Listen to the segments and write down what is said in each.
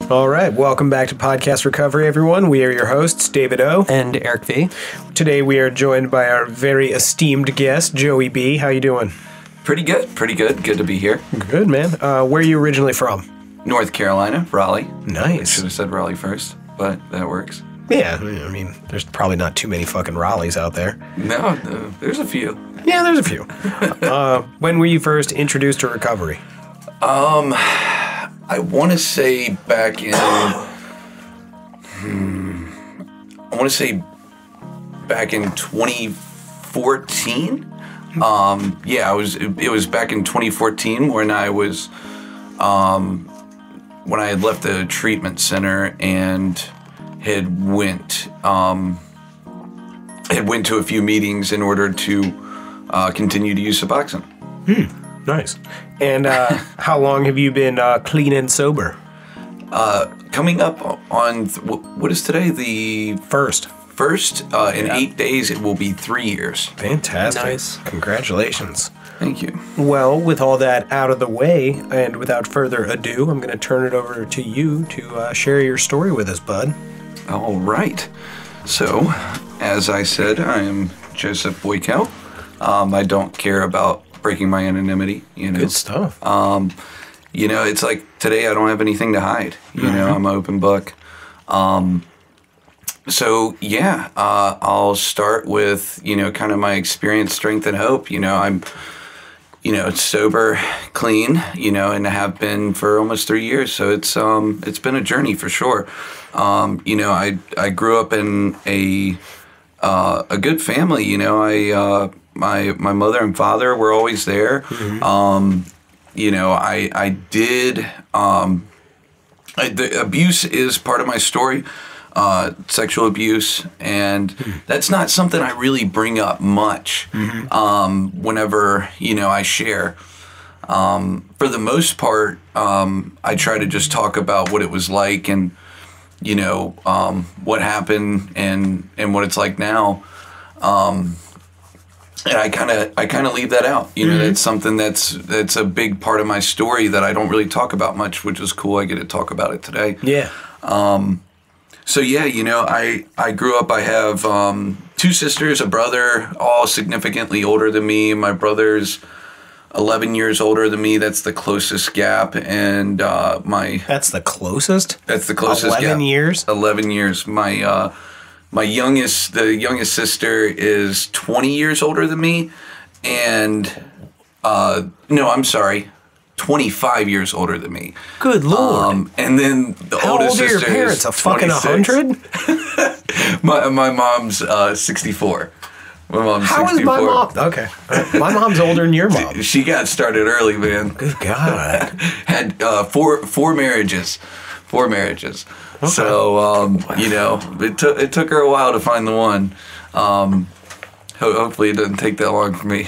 All right, welcome back to Podcast Recovery, everyone. We are your hosts, David O. And Eric V. Today we are joined by our very esteemed guest, Joey B. How you doing? Pretty good. Good to be here. Good, man. Where are you originally from? North Carolina, Raleigh. Nice. I should have said Raleigh first, but that works. Yeah, I mean, there's probably not too many fucking Raleighs out there. No, there's a few. Yeah, there's a few. When were you first introduced to recovery? I want to say back in... I want to say back in 2014. It was back in 2014 when I was... when I had left the treatment center and had went to a few meetings in order to continue to use Suboxone. Nice. And how long have you been clean and sober? Coming up on, what is today? The First. In 8 days, it will be 3 years. Fantastic. Nice. Congratulations. Thank you. Well, with all that out of the way, and without further ado, I'm going to turn it over to you to share your story with us, bud. All right. So, as I said, I am Joseph Boykow. I don't care about breaking my anonymity, you know. Good stuff. You know, it's like today I don't have anything to hide. You know, I'm an open book. I'll start with, you know, kind of my experience, strength, and hope. You know, I'm, you know, sober, clean, you know, and have been for almost 3 years. So it's been a journey for sure. You know, I grew up in a good family. You know, my mother and father were always there. You know, the abuse is part of my story. Sexual abuse, and that's not something I really bring up much whenever, you know, I share. For the most part, I try to just talk about what it was like and, you know, what happened and what it's like now. And I kind of leave that out. You know, that's something that's a big part of my story that I don't really talk about much, which is cool. I get to talk about it today. Yeah. So yeah, you know, I grew up, I have 2 sisters, a brother, all significantly older than me. My brother's 11 years older than me. That's the closest gap. And That's the closest? That's the closest 11 gap. years? 11 years. The youngest sister is 20 years older than me. And, no, I'm sorry. 25 years older than me. Good Lord. And then the How oldest old are your sister parents? is A fucking 26. 100? My mom's 64. My mom's How 64. is my mom? Okay. My mom's older than your mom. She got started early, man. Good God. Had four marriages. 4 marriages. Okay. So, you know, it took her a while to find the one. Hopefully it doesn't take that long for me.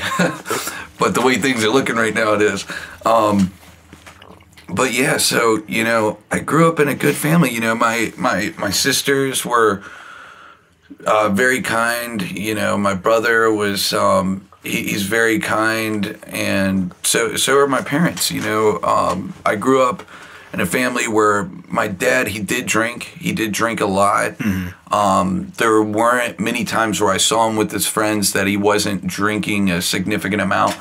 But the way things are looking right now, it is. But yeah, so, you know, I grew up in a good family. You know, my sisters were very kind. You know, my brother was, he's very kind. And so are my parents. You know, I grew up in a family where my dad, he did drink a lot. There weren't many times where I saw him with his friends that he wasn't drinking a significant amount.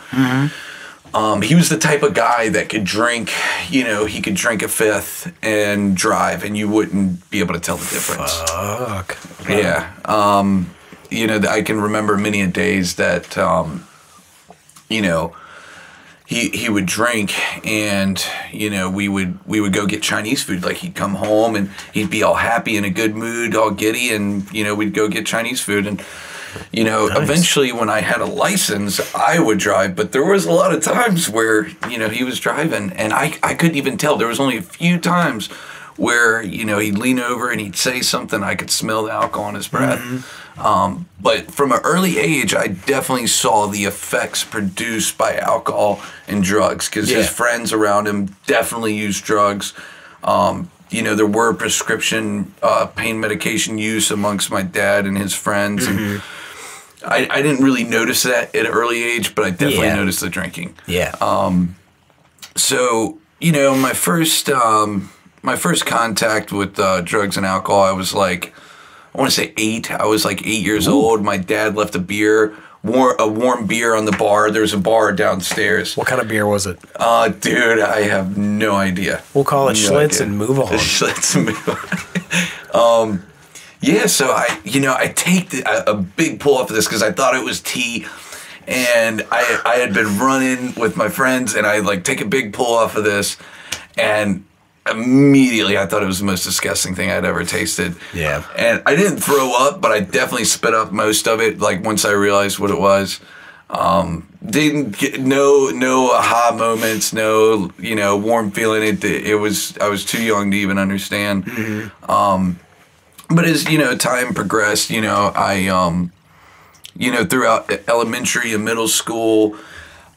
He was the type of guy that could drink, you know, he could drink a 5th and drive and you wouldn't be able to tell the difference. Fuck. Yeah. You know, I can remember many a days that, you know, he would drink and, you know, we would go get Chinese food. Like he'd come home and he'd be all happy, in a good mood, all giddy, and, you know, we'd go get Chinese food. And, you know, Nice. Eventually when I had a license, I would drive, but there was a lot of times where, you know, he was driving and I couldn't even tell. There was only a few times where, you know, he'd lean over and he'd say something, I could smell the alcohol in his breath. But from an early age, I definitely saw the effects produced by alcohol and drugs because his friends around him definitely used drugs. You know, there were prescription pain medication use amongst my dad and his friends. And I didn't really notice that at an early age, but I definitely noticed the drinking. Yeah. So, my first contact with drugs and alcohol, I was like, I want to say 8. I was like 8 years old. My dad left a warm beer on the bar. There's a bar downstairs. What kind of beer was it? Dude, I have no idea. We'll call it Schlitz and move on. Schlitz and move on. Yeah, so I take a big pull off of this because I thought it was tea. And I had been running with my friends, and I like take a big pull off of this, and immediately I thought it was the most disgusting thing I'd ever tasted. Yeah. And I didn't throw up, but I definitely spit up most of it, like once I realized what it was. Didn't get no aha moments, no, warm feeling. I was too young to even understand. Mm-hmm. But as, time progressed, I throughout elementary and middle school,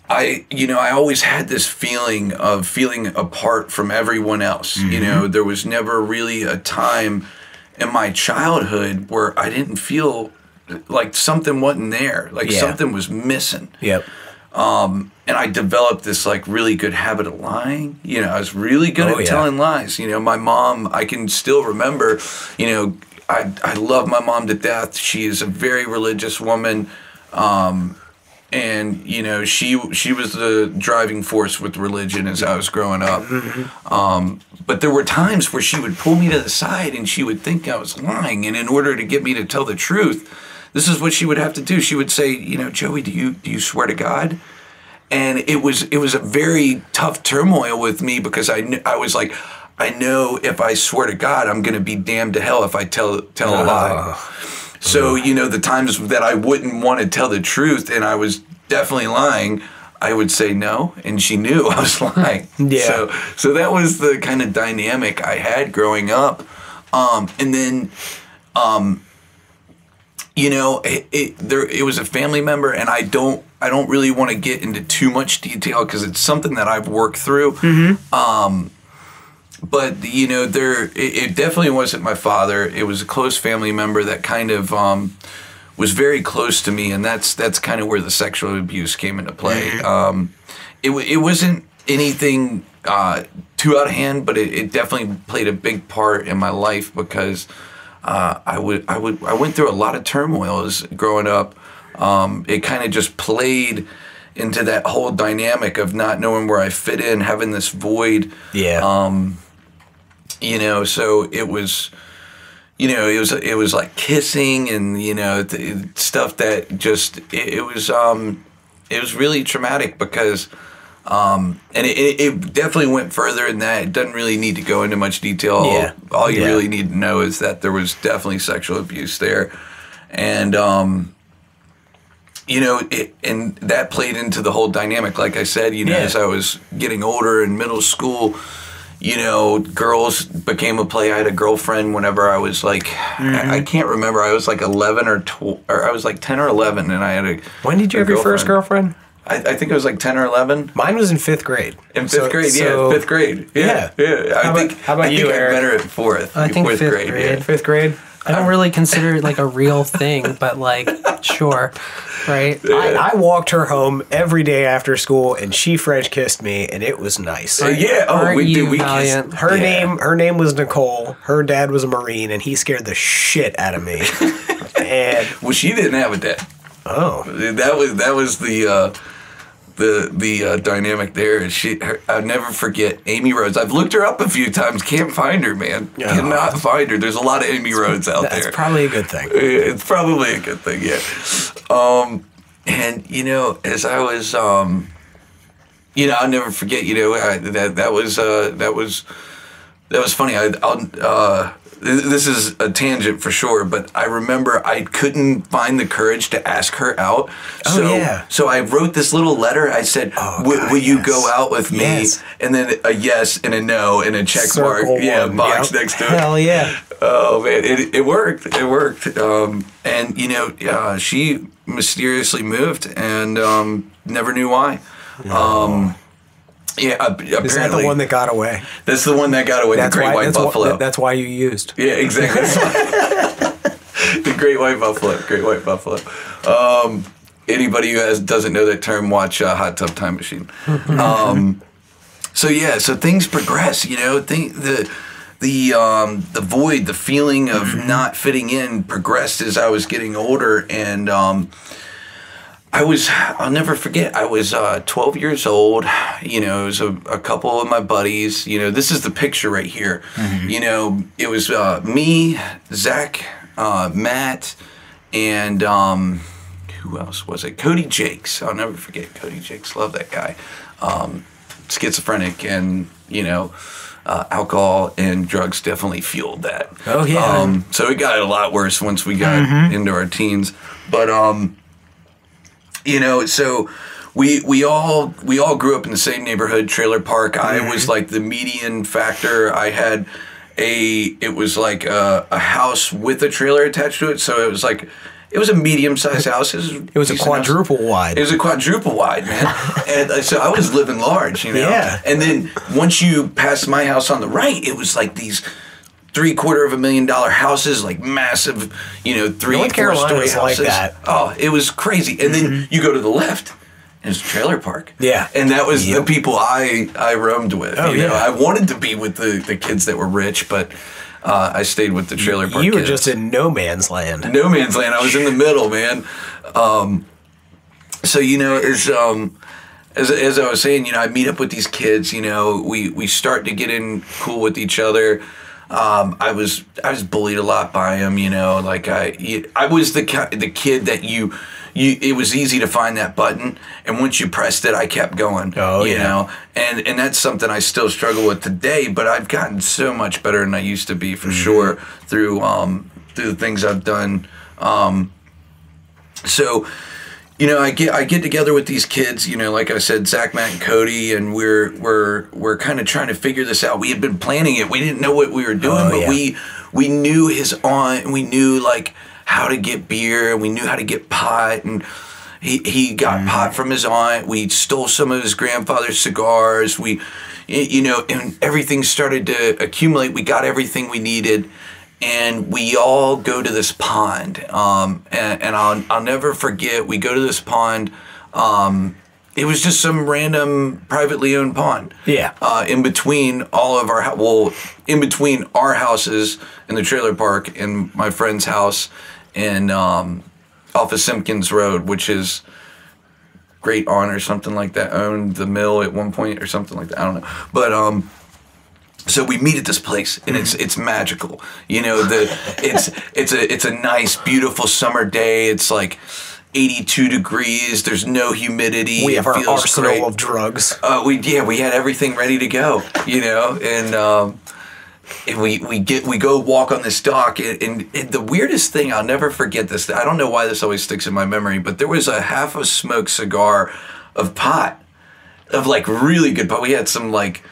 I always had this feeling of feeling apart from everyone else. Mm-hmm. There was never really a time in my childhood where I didn't feel like something wasn't there, like something was missing. Yep. And I developed this like really good habit of lying. I was really good at telling lies. My mom, I can still remember, I love my mom to death. She is a very religious woman. And, she was the driving force with religion as I was growing up. Mm-hmm. But there were times where she would pull me to the side and she would think I was lying. And in order to get me to tell the truth, this is what she would have to do. She would say, Joey, do you swear to God? And it was a very tough turmoil with me because I was like, I know if I swear to God, I'm going to be damned to hell if I tell a lie. So, the times that I wouldn't want to tell the truth and I was definitely lying, I would say no, and she knew I was lying. Yeah. So that was the kind of dynamic I had growing up. And then, it was a family member, and I don't really want to get into too much detail because it's something that I've worked through. Mm-hmm. But, it definitely wasn't my father. It was a close family member that kind of was very close to me, and that's kind of where the sexual abuse came into play. Mm-hmm. It wasn't anything too out of hand, but it definitely played a big part in my life because I went through a lot of turmoil as growing up. It kind of just played into that whole dynamic of not knowing where I fit in, having this void. Yeah. So it was, it was like kissing and, stuff that just, it was really traumatic because, and it definitely went further than that. It doesn't really need to go into much detail. Yeah. All you really need to know is that there was definitely sexual abuse there. And, and that played into the whole dynamic. Like I said, as I was getting older in middle school, girls became a play. I had a girlfriend whenever I was like, I can't remember. I was like 11 or 12, or I was like 10 or 11, and I had a. When did you have your first girlfriend? I think it was like 10 or 11. Mine was in 5th grade. In 5th grade, yeah, 5th grade. Yeah. How about you, Eric? I better at 4th. I think 5th grade. Yeah. 5th grade? I don't really consider it like a real thing, but like, sure, right? I walked her home every day after school, and she French kissed me, and it was nice. We kissed. Her name was Nicole. Her dad was a Marine, and he scared the shit out of me. And well, she didn't have a dad. Oh, that was the dynamic there. I'll never forget Amy Rhodes. I've looked her up a few times. Can't find her, man. Oh. Cannot find her. There's a lot of Amy Rhodes out there. That's probably a good thing. It's probably a good thing, yeah. And as I was, I'll never forget. That was funny. This is a tangent for sure, but I remember I couldn't find the courage to ask her out. So I wrote this little letter. I said, will you go out with me? Yes. And then a yes and a no and a check mark. Yeah, box next to it. Hell yeah. Oh, man. It worked. It worked. And, she mysteriously moved and never knew why. Yeah, apparently. Is that the one that got away? That's the one that got away, the Great White Buffalo. That's why you used. Yeah, exactly. The Great White Buffalo. Anybody who doesn't know that term, watch Hot Tub Time Machine. So yeah, so things progress, you know, the void, the feeling of not fitting in progressed as I was getting older. And I'll never forget, I was 12 years old, you know, it was a couple of my buddies, you know, this is the picture right here. You know, it was me, Zach, Matt, and who else was it? Cody Jakes. I'll never forget Cody Jakes. Love that guy. Schizophrenic, and, you know, alcohol and drugs definitely fueled that. Oh, yeah. So it got a lot worse once we got into our teens. But, you know, so we all grew up in the same neighborhood, Trailer Park. I was like the median factor. I had it was like a house with a trailer attached to it. So it was like, it was a medium-sized house. It was a quadruple wide. It was a quadruple wide, man. And so I was living large, you know? Yeah. And then once you passed my house on the right, it was like these $750,000 houses, like massive, you know, 3-4 story houses. Like that. Oh, it was crazy. And then you go to the left, and it's a trailer park. Yeah. And that was the people I roamed with. Oh, you know? yeah. I wanted to be with the kids that were rich, but I stayed with the trailer park You were kids. just in no man's land. No man's land. I was in the middle, man. So, you know, as I was saying, you know, I meet up with these kids, you know, we start to get in cool with each other. I was bullied a lot by them, you know, like I was the kid that it was easy to find that button, and once you pressed it, I kept going. You know, and that's something I still struggle with today, but I've gotten so much better than I used to be, for sure, through the things I've done. So, you know, I get together with these kids, you know, like I said, Zach, Matt, and Cody, and we're kind of trying to figure this out. We had been planning it. We didn't know what we were doing, but we knew his aunt, and we knew like how to get beer, and we knew how to get pot, and he got pot from his aunt. We stole some of his grandfather's cigars. We, you know, and everything started to accumulate. We got everything we needed. And we all go to this pond, and I'll never forget. We go to this pond. It was just some random privately owned pond. Yeah. In between all of in between our houses in the trailer park and my friend's house, and off of Simpkins Road, which is Great Aunt or something like that, owned the mill at one point or something like that. I don't know, but so we meet at this place, and it's magical. You know, it's a nice, beautiful summer day. It's like 82 degrees. There's no humidity. We have our arsenal of drugs. We had everything ready to go. You know, and we go walk on this dock, and the weirdest thing, I'll never forget this. I don't know why this always sticks in my memory, but there was a half a smoked cigar of pot, of like really good pot. We had some like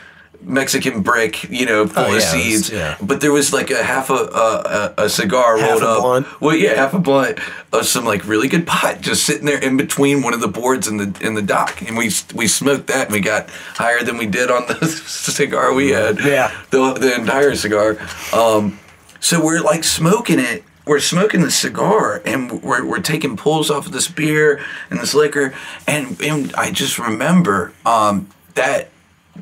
Mexican brick, you know, full of seeds. But there was like a half a cigar rolled up. Blunt. Well, yeah, half a blunt of some like really good pot just sitting there in between one of the boards in the dock, and we smoked that, and we got higher than we did on the cigar we had. Yeah, the entire cigar. So we're like smoking it. We're smoking the cigar, and we're taking pulls off of this beer and this liquor, and I just remember that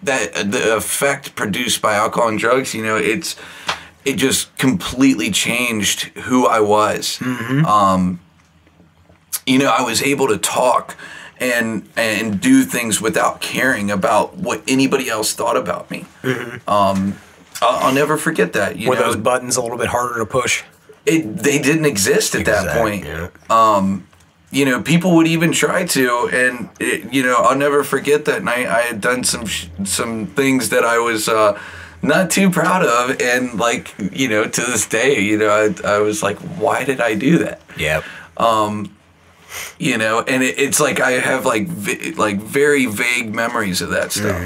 the effect produced by alcohol and drugs, you know, it just completely changed who I was. You know, I was able to talk and do things without caring about what anybody else thought about me. I'll never forget that. Were those buttons a little bit harder to push? They didn't exist at that point. Yeah. You know, people would even try to, and you know, I'll never forget that night. I had done some things that I was not too proud of, and like, you know, to this day, you know, I was like, why did I do that? Yep. You know, and it's like I have like very vague memories of that stuff.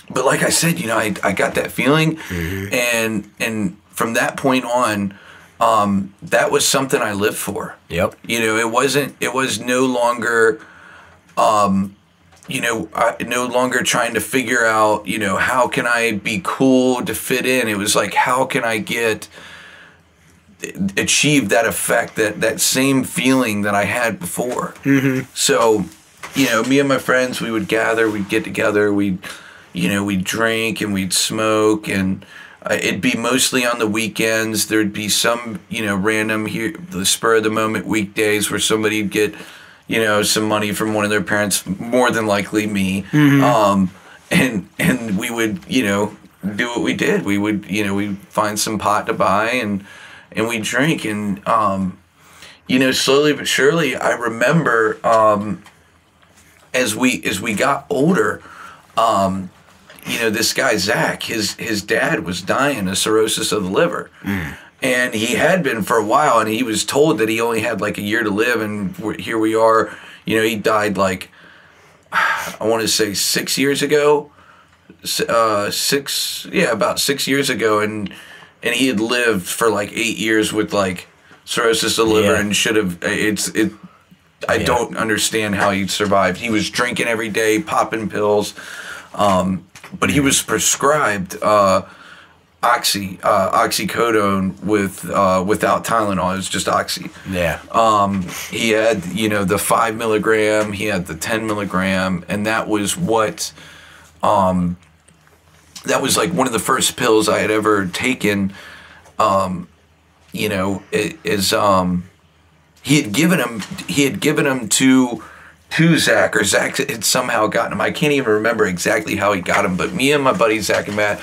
But like I said, you know, I got that feeling, and from that point on, that was something I lived for. Yep. You know, it was no longer, you know, no longer trying to figure out, you know, how can I be cool to fit in? It was like, how can I achieve that effect, that same feeling that I had before? So, me and my friends, we would gather, we'd get together, we'd drink and we'd smoke, and it'd be mostly on the weekends. There'd be some, random the spur of the moment weekdays where somebody'd get, some money from one of their parents, more than likely me. And we would, do what we did. We would, we'd find some pot to buy and we'd drink. And, slowly but surely, I remember as we got older, this guy, Zach, his dad was dying of cirrhosis of the liver. And he had been for a while, and he was told that he only had like a year to live, and here we are. He died like, I want to say 6 years ago. About 6 years ago, and he had lived for like 8 years with like cirrhosis of the liver, and should have. I don't understand how he survived. He was drinking every day, popping pills, but he was prescribed oxycodone without Tylenol. It was just oxy. Yeah. He had the 5 milligram. He had the 10 milligram, and that was what. That was like one of the first pills I had ever taken. He had given him to Zach, or Zach had somehow gotten him. I can't even remember exactly how he got him, but me and my buddy Zach and Matt,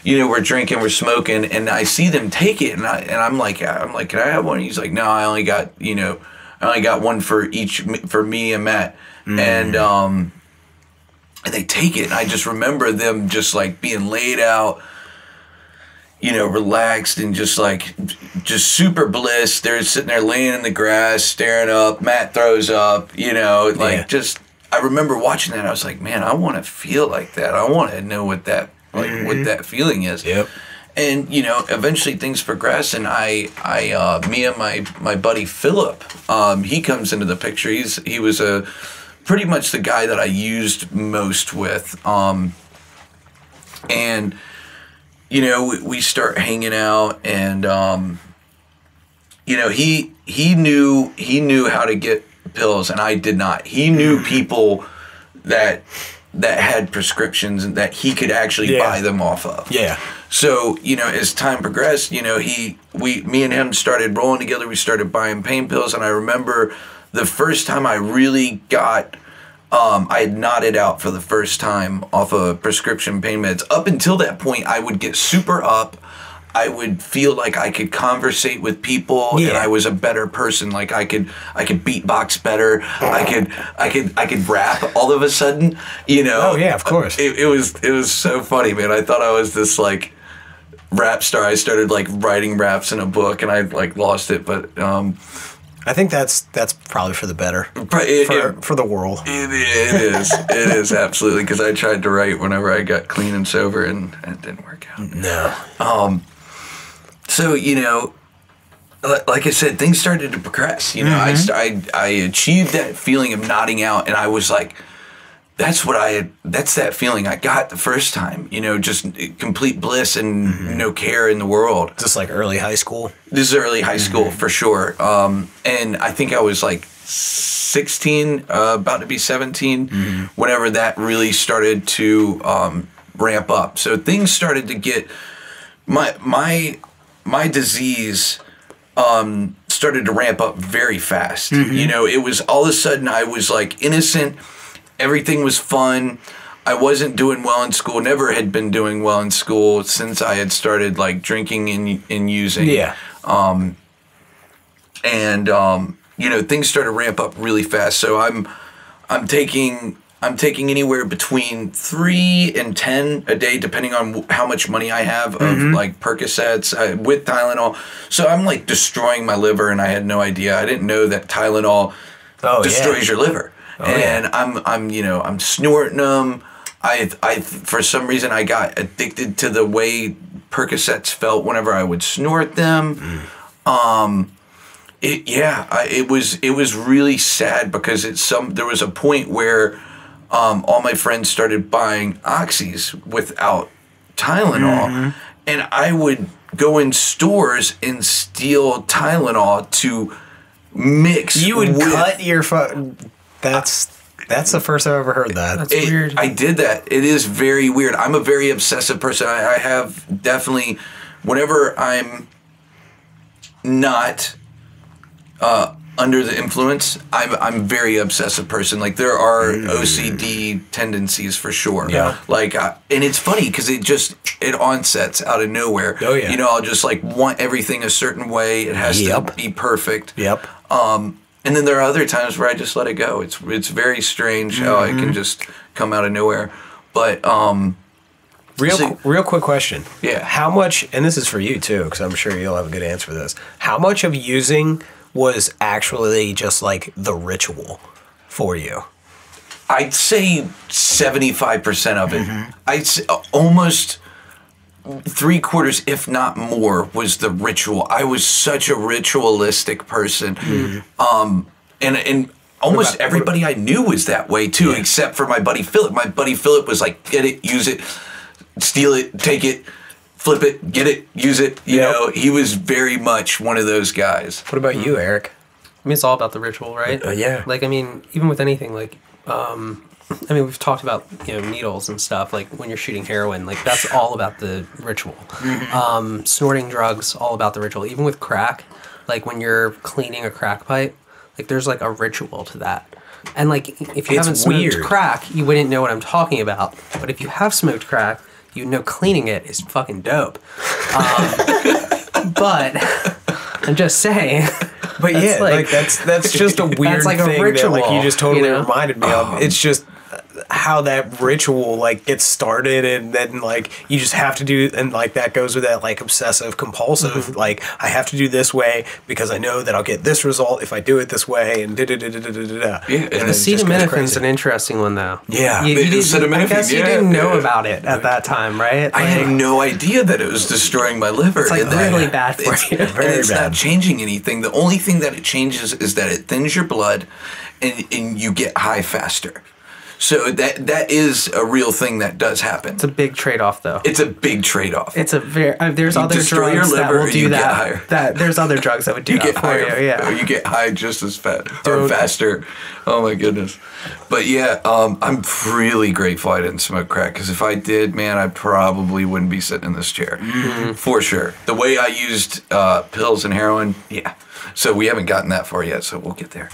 we're drinking, we're smoking, and I see them take it, and I'm like, can I have one? And he's like, no, I only got one for me and Matt, and they take it, and I just remember them just like being laid out, relaxed and just super bliss. They're sitting there laying in the grass, staring up. Matt throws up, I remember watching that. I was like, man, I want to feel like that. I want to know what that what that feeling is. Yep. And eventually things progress, and me and my buddy Philip, he comes into the picture. He was pretty much the guy that I used most with, and we start hanging out, and he knew how to get pills, and I did not. He knew people that had prescriptions and that he could actually buy them off of. Yeah. So, as time progressed, me and him started rolling together. We started buying pain pills, and I remember the first time I really got, I had nodded out for the first time off of prescription pain meds. Up until that point, I would get super up. I would feel like I could conversate with people, and I was a better person. Like I could beatbox better. I could rap all of a sudden. Oh yeah, of course. It was so funny, man. I thought I was this like rap star. I started like writing raps in a book, and I like lost it, but. I think that's probably for the better. For the world. It is absolutely, because I tried to write whenever I got clean and sober, and it didn't work out. No. So like I said, things started to progress. I achieved that feeling of nodding out, and I was like, that's that feeling I got the first time, just complete bliss and no care in the world. Is this like early high school? This is early high school for sure. And I think I was like 16, about to be 17, whenever that really started to ramp up. So things started to get, my disease started to ramp up very fast. It was all of a sudden I was like innocent. Everything was fun. I wasn't doing well in school. Never had been doing well in school since I had started like drinking and using. Yeah. Things started to ramp up really fast. So I'm taking anywhere between 3 and 10 a day, depending on how much money I have of like Percocets with Tylenol. So I'm like destroying my liver, and I had no idea. I didn't know that Tylenol destroys your liver. And I'm snorting them. I for some reason I got addicted to the way Percocets felt whenever I would snort them. It was really sad, because there was a point where all my friends started buying oxys without Tylenol, and I would go in stores and steal Tylenol to mix. You would cut your That's That's the first I've ever heard that. That's weird. I did that. It is very weird. I'm a very obsessive person. I have definitely, whenever I'm not under the influence, I'm very obsessive person. Like there are OCD tendencies for sure. Yeah. Like, and it's funny because it onsets out of nowhere. Oh yeah. You know, I'll just like want everything a certain way. It has to be perfect. Yep. And then there are other times where I just let it go. It's very strange how it can just come out of nowhere. But real quick question. Yeah. How much, and this is for you too, because I'm sure you'll have a good answer for this. How much of using was actually just like the ritual for you? I'd say 75% of it. I'd say almost 3/4, if not more, was the ritual. I was such a ritualistic person. And almost everybody I knew was that way too, except for my buddy Philip. My buddy Philip was like, get it, use it, steal it, take it, flip it, get it, use it. You know, he was very much one of those guys. What about you, Eric? I mean, it's all about the ritual, right? Yeah. Like, I mean, even with anything, like, I mean, we've talked about, you know, needles and stuff. Like, when you're shooting heroin, like, that's all about the ritual. Snorting drugs, all about the ritual. Even with crack, like, when you're cleaning a crack pipe, like, there's, like, a ritual to that. And, like, if you haven't smoked crack, you wouldn't know what I'm talking about. But if you have smoked crack, you know cleaning it is fucking dope. But I'm just saying. But yeah, like that's just a weird like thing a ritual, that like you just totally reminded me of. It's just how that ritual like gets started, and then like you just have to do, and like that goes with that like obsessive compulsive. Like I have to do this way because I know that I'll get this result if I do it this way, and da da da da da da da. Yeah, and the acetaminophen's an interesting one though. Yeah, I guess you didn't know about it at that time, right? I had no idea that it was destroying my liver. It's like really bad for you. It's not changing anything. The only thing that it changes is that it thins your blood, and you get high faster. So that is a real thing that does happen. It's a big trade-off, though. It's a big trade-off. It's a very there's other drugs that will do that. There's other drugs that would do that for you. Yeah, you get high just as fast or faster. Oh my goodness! But yeah, I'm really grateful I didn't smoke crack, because if I did, man, I probably wouldn't be sitting in this chair for sure. The way I used pills and heroin, yeah. So we haven't gotten that far yet, so we'll get there.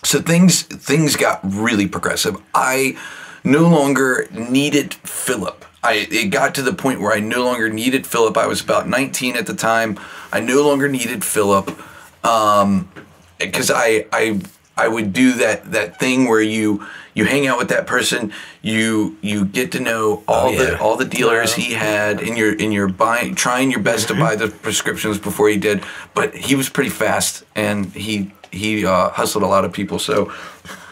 So things got really progressive. I no longer needed Philip. It got to the point where I no longer needed Philip. I was about 19 at the time. I no longer needed Philip, because I would do that thing where you hang out with that person, you get to know all the dealers he had, and you're trying your best to buy the prescriptions before he did. But he was pretty fast, and he hustled a lot of people, so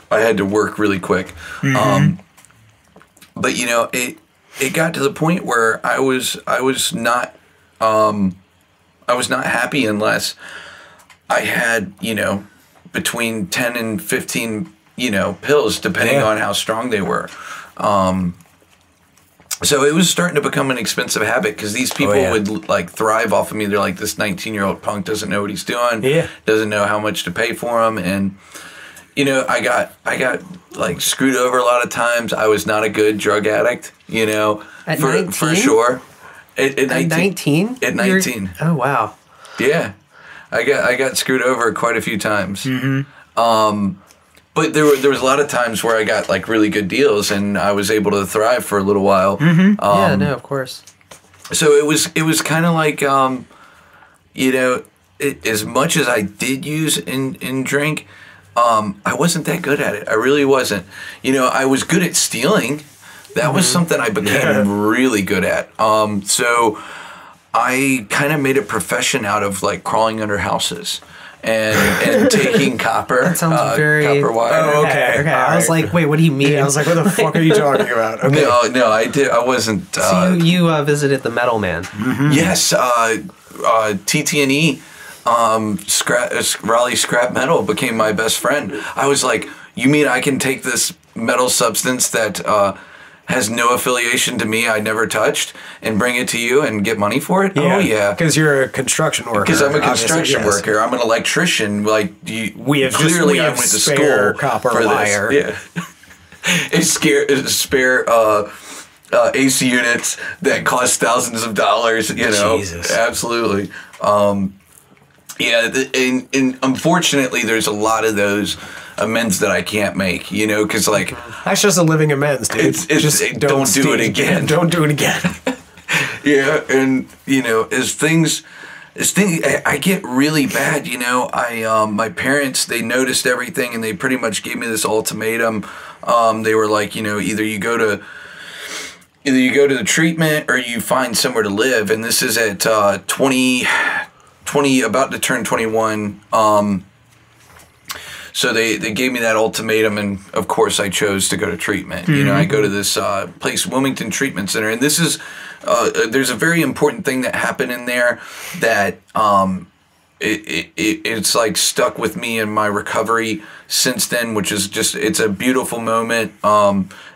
I had to work really quick. But you know, it got to the point where I was not happy unless I had, you know, between 10 and 15, you know, pills, depending on how strong they were. So it was starting to become an expensive habit, because these people would like thrive off of me. They're like, this 19-year-old punk doesn't know what he's doing. Doesn't know how much to pay for him. And, you know, I got like screwed over a lot of times. I was not a good drug addict, you know, for sure. At 19? At 19. Oh, wow. Yeah. I got screwed over quite a few times. But there was a lot of times where I got like really good deals, and I was able to thrive for a little while. Yeah, no, of course. So it was kind of like, you know, as much as I did use and drink, I wasn't that good at it. I really wasn't. You know, I was good at stealing. That was something I became really good at. So I kind of made a profession out of like crawling under houses and taking copper. That sounds very copper wire. Oh, okay. I was like, wait, what do you mean? I was like, what the fuck are you talking about? Okay. No, I wasn't. So you visited the Metal Man. Yes, TT&E, Raleigh Scrap Metal became my best friend. I was like, you mean I can take this metal substance that has no affiliation to me, I never touched, and bring it to you and get money for it? Yeah. Oh, yeah. Because you're a construction worker. Because I'm a construction yes. worker. I'm an electrician. Like, We have clearly we I have went to spare school copper for wire. this. Yeah. It's spare AC units that cost thousands of dollars, you know. Jesus. Absolutely. And unfortunately, there's a lot of those amends that I can't make, you know, because, like... That's just a living amends, dude. It's just don't do it again. Don't do it again. Yeah, and, you know, as things... I get really bad, you know. My parents, they noticed everything, and they pretty much gave me this ultimatum. They were like, you know, either you go to the treatment or you find somewhere to live. And this is at 20, about to turn 21. So they gave me that ultimatum, and of course I chose to go to treatment. Mm-hmm. You know, I go to this place, Wilmington Treatment Center, and this is there's a very important thing that happened in there that it's like stuck with me in my recovery since then, which is just, it's a beautiful moment.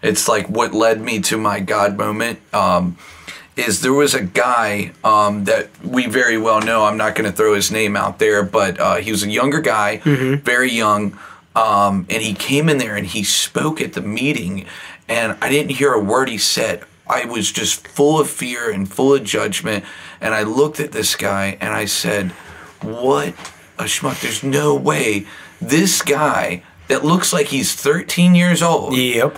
It's like what led me to my God moment. Is there was a guy that we very well know. I'm not going to throw his name out there, but he was a younger guy, very young, and he came in there and he spoke at the meeting, and I didn't hear a word he said. I was just full of fear and full of judgment, and I looked at this guy and I said, what a schmuck. There's no way this guy that looks like he's 13 years old, Yep.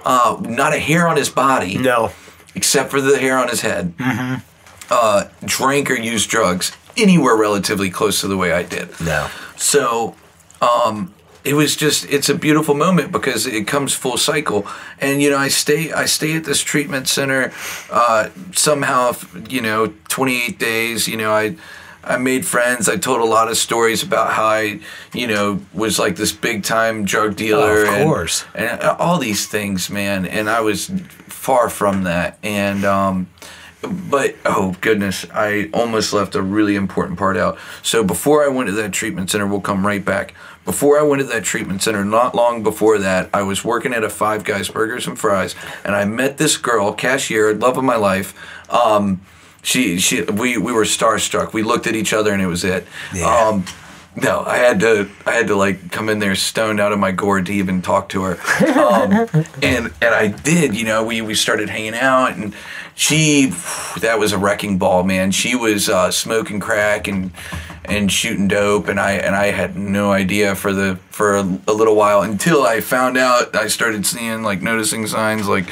Not a hair on his body. No. Except for the hair on his head, drank or used drugs anywhere relatively close to the way I did. No. So it was just, it's a beautiful moment because it comes full cycle. And, you know, I stay at this treatment center somehow, you know, 28 days, you know, I made friends. I told a lot of stories about how I, you know, was like this big time drug dealer. Of course. And all these things, man. And I was far from that. And, but, oh goodness, I almost left a really important part out. So before I went to that treatment center, we'll come right back. Before I went to that treatment center, not long before that, I was working at a Five Guys Burgers and Fries, and I met this girl, cashier, love of my life. We were starstruck. We looked at each other and it was it. Yeah. No, I had to like come in there stoned out of my gourd to even talk to her. And I did, you know, we started hanging out, and that was a wrecking ball, man. She was smoking crack and shooting dope, and I had no idea for a little while until I found out. I started seeing, like, noticing signs, like,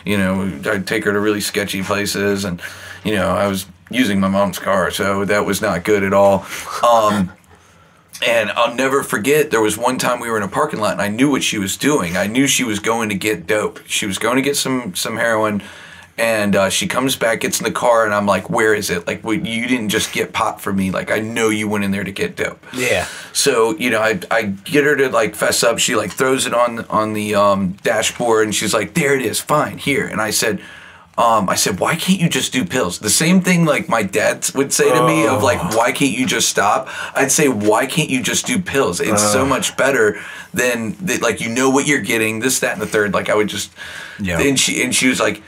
you know, I'd take her to really sketchy places, and, you know, I was using my mom's car, so that was not good at all. And I'll never forget, there was one time we were in a parking lot and I knew what she was doing. I knew she was going to get dope. She was going to get some heroin, and she comes back, gets in the car, and I'm like, where is it? Like, you didn't just get pot for me. Like, I know you went in there to get dope. Yeah. So, you know, I get her to, like, fess up. She, like, throws it on the dashboard, and she's like, there it is, fine, here. And I said, why can't you just do pills? The same thing like my dad would say to me of like, why can't you just stop? I'd say, why can't you just do pills? It's so much better than like, you know what you're getting, this, that, and the third. Like I would just, and she was like,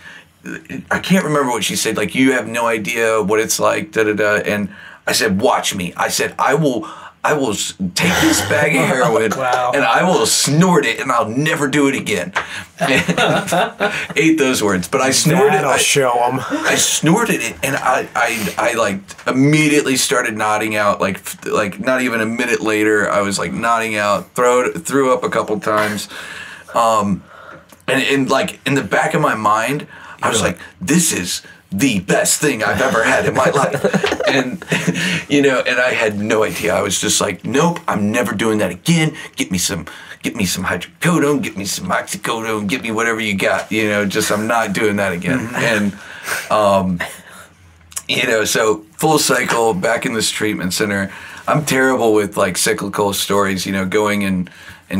I can't remember what she said. Like, you have no idea what it's like, da da da. And I said, watch me. I said, I will take this bag of heroin and I will snort it, and I'll never do it again. Ate those words, but I snorted it. I'll show them. I snorted it, and I like immediately started nodding out. Like not even a minute later, I was like nodding out. Threw up a couple times, and like in the back of my mind, I was like, this is the best thing I've ever had in my life. And, you know, and I had no idea. I was just like, nope, I'm never doing that again. Get me some hydrocodone, get me some oxycodone, get me whatever you got, you know, just, I'm not doing that again. And, you know, so full cycle back in this treatment center. I'm terrible with like cyclical stories, you know, going in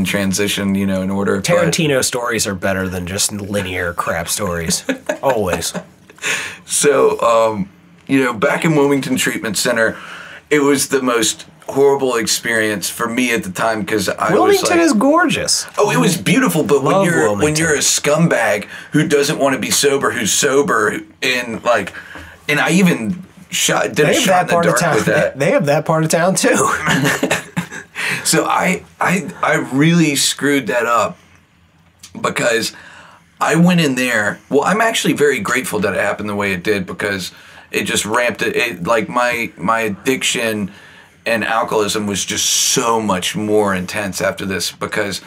transition, you know, in order. Tarantino stories are better than just linear crap stories. Always. So, you know, back in Wilmington Treatment Center, it was the most horrible experience for me at the time because I was Wilmington like, is gorgeous. oh, it was beautiful. But when Love you're Wilmington. a scumbag who doesn't want to be sober, who's sober, and I even did a shot in the dark with that. They have that part of town too. So I really screwed that up because I went in there. Well, I'm actually very grateful that it happened the way it did because it just ramped it. Like my addiction and alcoholism was just so much more intense after this because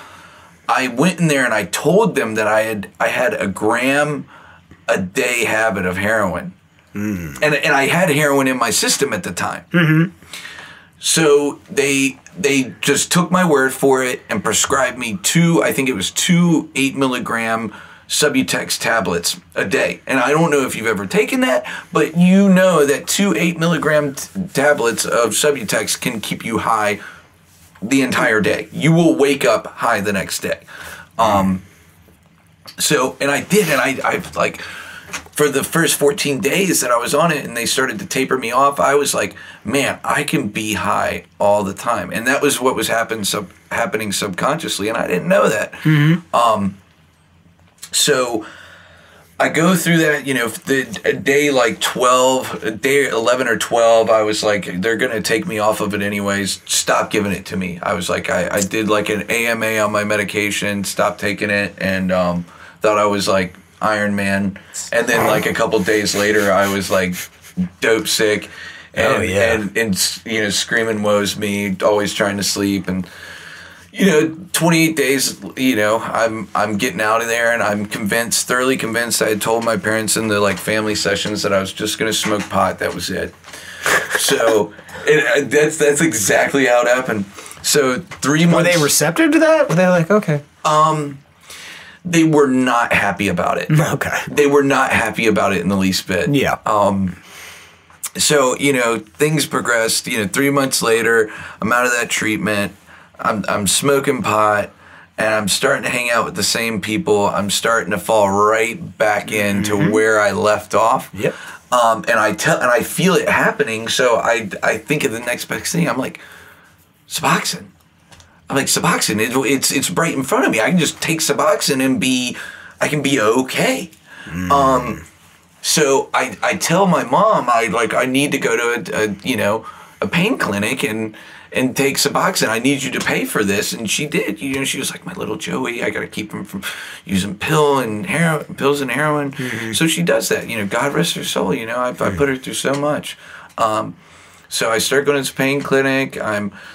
I went in there and I told them that I had a gram a day habit of heroin. And I had heroin in my system at the time. Mm-hmm. So they just took my word for it and prescribed me two 8 milligram Subutex tablets a day. And I don't know if you've ever taken that, but you know that 2 8 milligram tablets of Subutex can keep you high the entire day. You will wake up high the next day. So, and I did, and I've like, for the first 14 days that I was on it and they started to taper me off, I was like, man, I can be high all the time. And that was what was happening subconsciously, and I didn't know that. Mm-hmm. So I go through that, day 11 or 12, I was like, they're going to take me off of it anyways. Stop giving it to me. I was like, I did like an AMA on my medication, stopped taking it, and thought I was like Iron Man. And then like a couple days later, I was like dope sick and screaming woes me, always trying to sleep. And 28 days, I'm getting out of there, and I'm thoroughly convinced. I had told my parents in the like family sessions that I was just going to smoke pot. That was it. So that's exactly how it happened. So 3 months. Were they receptive to that? Were they like, okay? They were not happy about it. Okay. They were not happy about it in the least bit. Yeah. So, things progressed. 3 months later, I'm out of that treatment. I'm smoking pot, and I'm starting to hang out with the same people. I'm starting to fall right back into where I left off. Yep. And I feel it happening. So I think of the next best thing. I'm like, Suboxone. Suboxone. It's right in front of me. I can just take Suboxone and I can be okay. So I tell my mom I need to go to a pain clinic and take Suboxone. I need you to pay for this. And she did. She was like, my little Joey, I got to keep him from using pills and heroin. Mm-hmm. So she does that. God rest her soul. I put her through so much. So I start going to this pain clinic.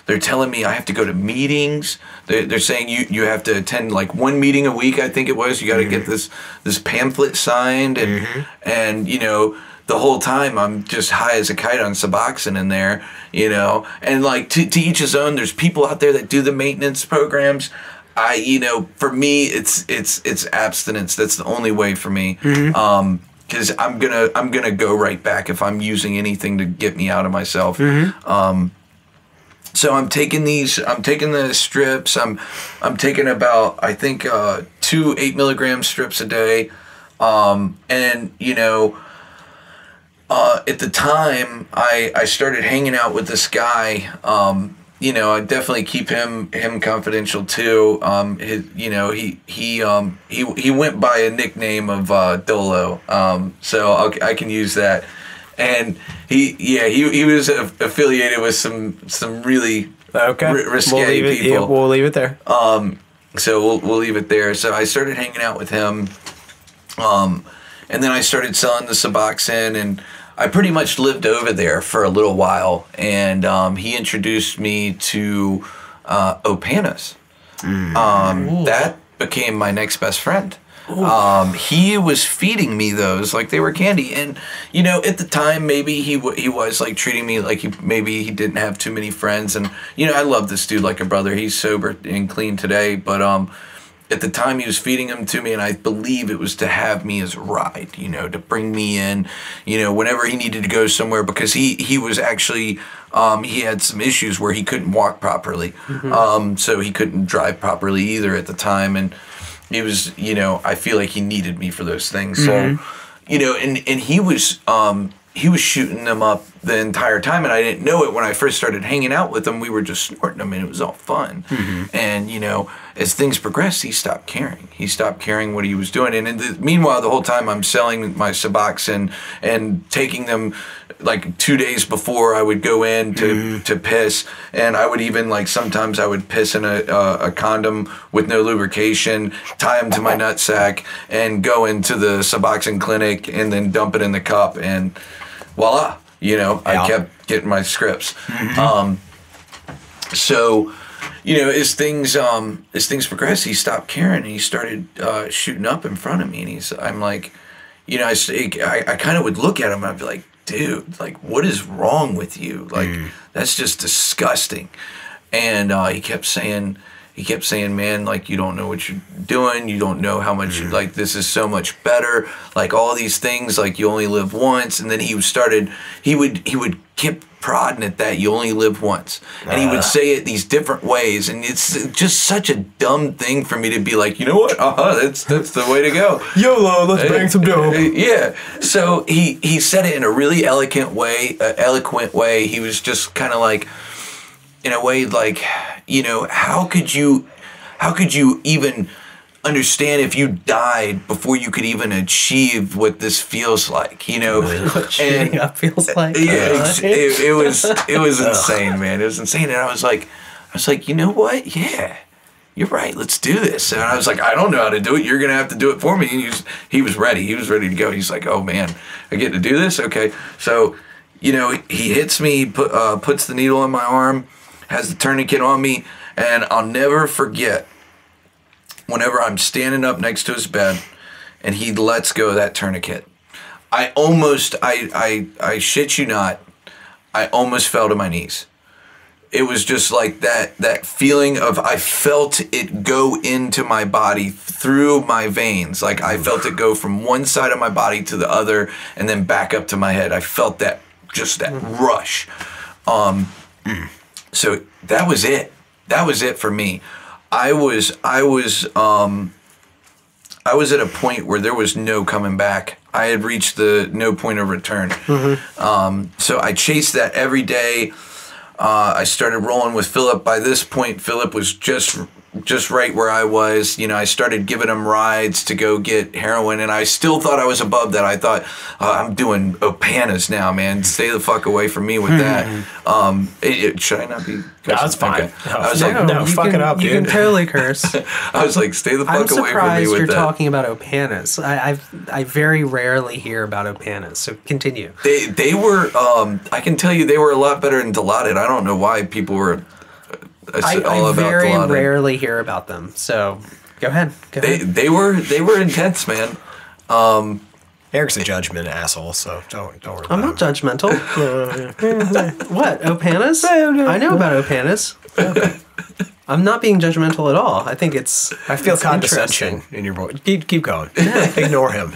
They're telling me I have to go to meetings. They're saying you have to attend like one meeting a week, I think it was. You got to get this pamphlet signed. And the whole time I'm just high as a kite on Suboxone in there, and like to each his own. There's people out there that do the maintenance programs. For me, it's abstinence. That's the only way for me. Because I'm gonna go right back if I'm using anything to get me out of myself. So I'm taking the strips. I'm taking about I think 2 8 milligram strips a day, and at the time, I started hanging out with this guy. I definitely keep him confidential too. He went by a nickname of Dolo. So I can use that. And he was affiliated with some really risque people. Yeah, we'll leave it there. So we'll leave it there. So I started hanging out with him. And then I started selling the Suboxone, and I pretty much lived over there for a little while. And he introduced me to Opanas. That became my next best friend. He was feeding me those like they were candy. And, at the time, maybe he was like treating me like maybe he didn't have too many friends. And, I love this dude like a brother. He's sober and clean today. But at the time, he was feeding them to me, and I believe it was to have me as a ride, to bring me in, whenever he needed to go somewhere, because he was actually, he had some issues where he couldn't walk properly. So he couldn't drive properly either at the time. And he was, I feel like he needed me for those things. So, and he was shooting them up the entire time, and I didn't know it when I first started hanging out with him. We were just snorting them, and it was all fun. And you know, as things progressed, he stopped caring. He stopped caring what he was doing. And meanwhile, the whole time I'm selling my Suboxone and taking them like 2 days before I would go in to piss, and I would even like sometimes I would piss in a condom with no lubrication, tie them to my nutsack, and go into the Suboxone clinic and then dump it in the cup, and voila, you know, I kept getting my scripts. So, you know, as things progressed, he stopped caring, and he started shooting up in front of me, and I'm like, you know, I kind of would look at him and I'd be like, dude, like, what is wrong with you? Like, that's just disgusting. And he kept saying, man, like, you don't know what you're doing. You don't know how much, like, this is so much better. Like, all these things, like, you only live once. And then he would keep prodding at that, you only live once. And he would say it these different ways. And it's just such a dumb thing for me to be like, you know what? That's the way to go. YOLO, let's bang some dope. Yeah. So he said it in a really eloquent way. He was just kind of like, in a way, like, you know, how could you even understand if you died before you could even achieve what this feels like, you know? What shooting up feels like. Yeah, it was insane, man. It was insane. And I was like, you know what? Yeah, you're right. Let's do this. And I was like, I don't know how to do it. You're gonna have to do it for me. And he was ready. He was ready to go. He's like, oh man, I get to do this. Okay, so you know, he hits me, puts the needle in my arm, has the tourniquet on me, and I'll never forget whenever I'm standing up next to his bed and he lets go of that tourniquet. I shit you not, I almost fell to my knees. It was just like that feeling of, I felt it go into my body through my veins. Like I felt it go from one side of my body to the other and then back up to my head. I felt that, just that rush. So that was it. That was it for me. I was at a point where there was no coming back. I had reached the no point of return. So I chased that every day. I started rolling with Philip. By this point, Philip was just right where I was. You know, I started giving him rides to go get heroin, and I still thought I was above that. I thought, I'm doing Opanas now, man. Stay the fuck away from me with that. Should I not be? No, that's fine. Okay. I was like, no, fuck it up, dude. You can totally curse. I was like, stay the fuck away from me with that. I'm surprised you're talking about Opanas. I very rarely hear about Opanas, so continue. They were, I can tell you, they were a lot better than Dilaudid. I don't know why people were I very rarely hear about them, so go ahead. They were intense, man. Eric's a judgment asshole, so don't worry. I'm not judgmental. What, Opanas? I know about Opanas. I'm not being judgmental at all. I think I feel condescension in your voice. Keep going. Ignore him.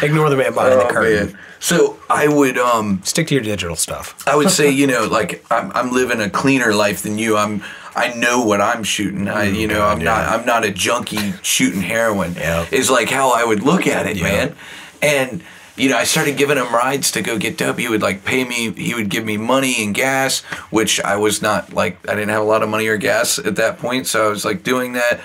Ignore the man behind the curtain. Man. So I would stick to your digital stuff. I would say, you know, like I'm living a cleaner life than you. I know what I'm shooting. I'm not a junkie shooting heroin. Is like how I would look at it, man. And you know, I started giving him rides to go get dope. He would like pay me. He would give me money and gas, which I was not like. I didn't have a lot of money or gas at that point, so I was like doing that.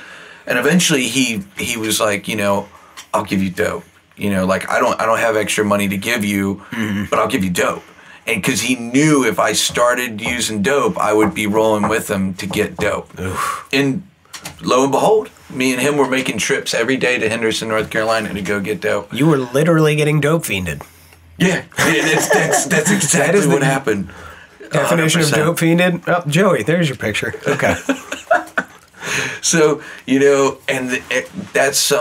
And eventually, he was like, you know, I'll give you dope. You know, like I don't have extra money to give you, but I'll give you dope. And because he knew if I started using dope, I would be rolling with him to get dope. And lo and behold, me and him were making trips every day to Henderson, North Carolina to go get dope. You were literally getting dope fiended. Yeah, that's exactly what happened. Definition 100%. Of dope fiended? Oh, Joey, there's your picture. Okay. So, you know, and that's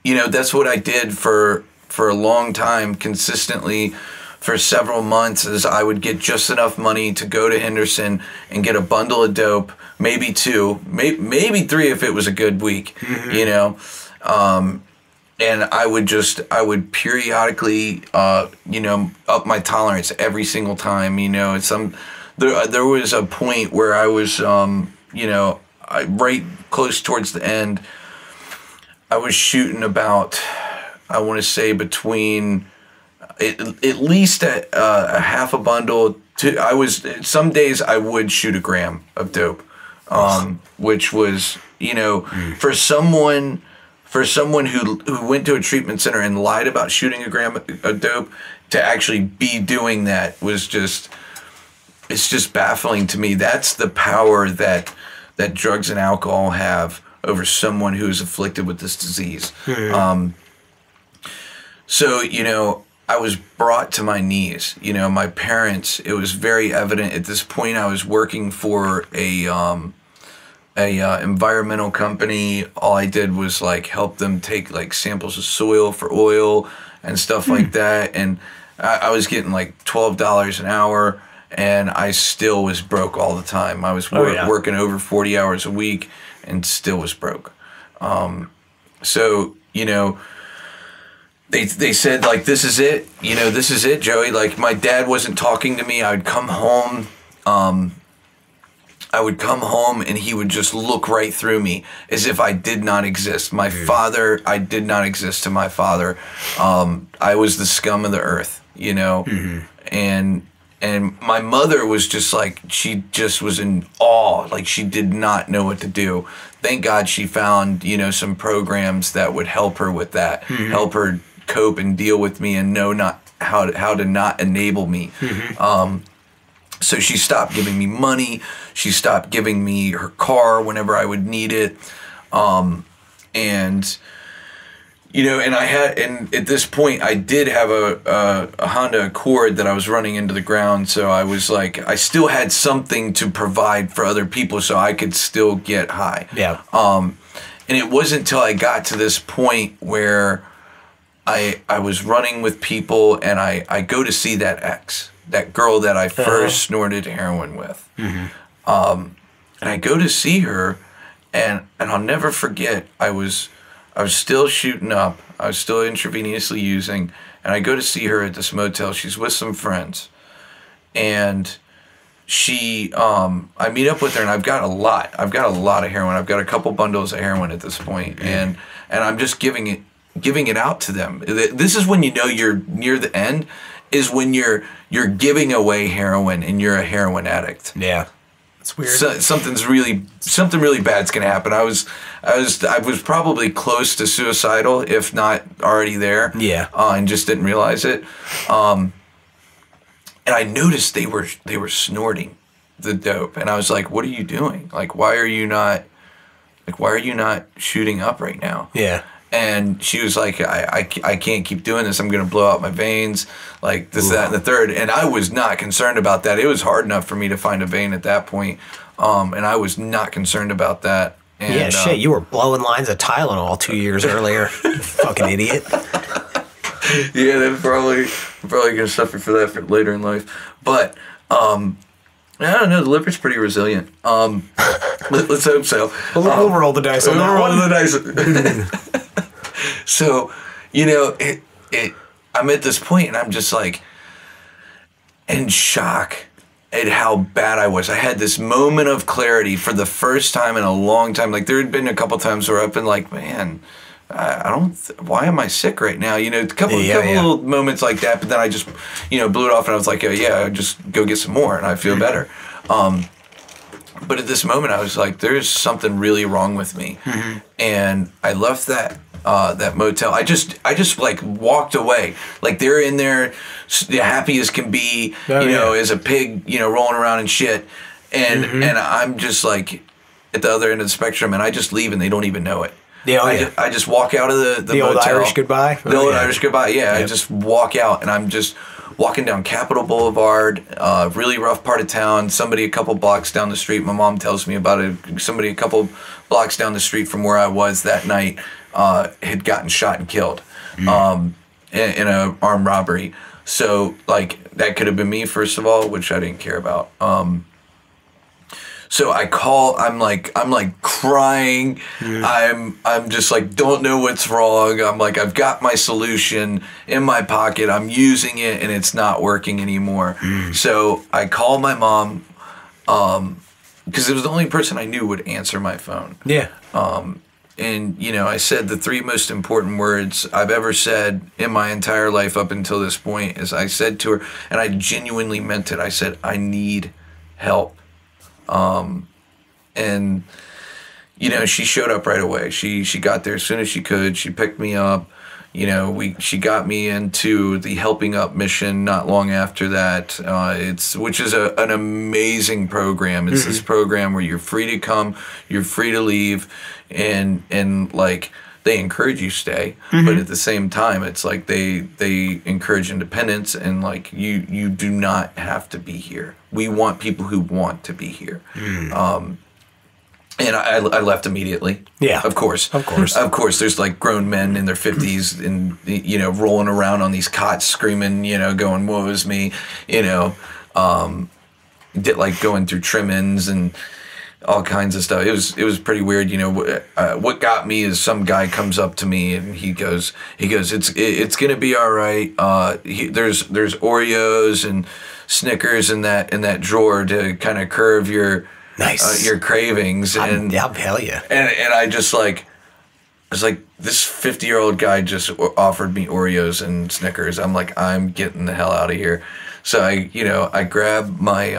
you know, that's what I did for a long time, consistently for several months, is I would get just enough money to go to Henderson and get a bundle of dope, maybe 2, maybe 3 if it was a good week, you know. And I would periodically, you know, up my tolerance every single time, you know. There was a point where I was, you know, right close towards the end, I was shooting about, I want to say between at least a half a bundle. Some days I would shoot a gram of dope, which was, you know, for someone who went to a treatment center and lied about shooting a gram of dope, to actually be doing that was just, it's just baffling to me. That's the power that drugs and alcohol have over someone who is afflicted with this disease. So, you know, I was brought to my knees. You know, my parents, it was very evident at this point. I was working for a environmental company. All I did was like help them take like samples of soil for oil and stuff like that. And I was getting like $12 an hour, and I still was broke all the time. I was working over 40 hours a week and still was broke. So, you know, they said, like, this is it. You know, this is it, Joey. Like, my dad wasn't talking to me. I would come home. And he would just look right through me as if I did not exist. My father, I did not exist to my father. I was the scum of the earth, you know? And my mother was just like, she just was in awe. Like, she did not know what to do. Thank God she found, you know, some programs that would help her with that, help her cope and deal with me and know not how to not enable me. So she stopped giving me money. She stopped giving me her car whenever I would need it. And, you know, and at this point I did have a Honda Accord that I was running into the ground. So I was like, I still had something to provide for other people so I could still get high. Yeah. And it wasn't until I got to this point where I was running with people, and I go to see that girl that I first snorted heroin with. And I go to see her, and I'll never forget, I was still shooting up. I was still intravenously using, and I go to see her at this motel. She's with some friends, and I meet up with her, and I've got a lot of heroin. I've got a couple bundles of heroin at this point, and I'm just giving it out to them. This is when you know you're near the end, is when you're giving away heroin and you're a heroin addict. Yeah. It's weird. So, something really bad's gonna happen. I was probably close to suicidal, if not already there. Yeah. And just didn't realize it. And I noticed they were snorting the dope, and I was like, "What are you doing? Like, why are you not shooting up right now?" Yeah. And she was like, I can't keep doing this. I'm going to blow out my veins, like this, that, and the third. And I was not concerned about that. It was hard enough for me to find a vein at that point. And I was not concerned about that. And, yeah, shit, you were blowing lines of Tylenol 2 years earlier. You fucking idiot. Yeah, they're probably going to suffer for that for later in life. But, I don't know. The liver's pretty resilient. Let's hope so. We'll roll the dice on that one. Roll the dice. So, you know, I'm at this point, and I'm just like in shock at how bad I was. I had this moment of clarity for the first time in a long time. Like, there had been a couple times where I've been like, man, why am I sick right now? You know, a couple little moments like that, but then I just, you know, blew it off, and I was like, yeah, just go get some more, and I feel better. But at this moment, I was like, there's something really wrong with me. And I left that motel. I just like walked away. Like, they're in there, happy as can be, you know, as a pig, you know, rolling around and shit. And and I'm just like at the other end of the spectrum, and I just leave, and they don't even know it. I just walk out of the motel. Old Irish goodbye? The old Irish goodbye, yeah. I just walk out, and I'm just walking down Capitol Boulevard, really rough part of town. Somebody a couple blocks down the street, my mom tells me about it, somebody a couple blocks down the street from where I was that night had gotten shot and killed in an armed robbery. So, like, that could have been me, first of all, which I didn't care about. So I call, I'm like crying. I'm just like, don't know what's wrong. I'm like, I've got my solution in my pocket. I'm using it, and it's not working anymore. So I call my mom, because it was the only person I knew would answer my phone. Yeah. and you know, I said the 3 most important words I've ever said in my entire life up until this point. Is I said to her, and I genuinely meant it. I said, I need help. And you know, she showed up right away. She got there as soon as she could. She picked me up. You know, she got me into the Helping Up mission not long after that. Which is an amazing program. It's this program where you're free to come, you're free to leave, and like they encourage you stay, but at the same time, it's like they encourage independence, and like you do not have to be here. We want people who want to be here. And I left immediately. Yeah. Of course. Of course, there's like grown men in their 50s and, you know, rolling around on these cots screaming, you know, going, woe is me, you know, like going through trimmings and all kinds of stuff. It was pretty weird. You know, what got me is some guy comes up to me and he goes, it's going to be all right. There's Oreos and Snickers in that drawer to kind of curb your cravings. And hell yeah. And I just like, I was like, this 50-year-old guy just offered me Oreos and Snickers. I'm like, I'm getting the hell out of here. So I grabbed my.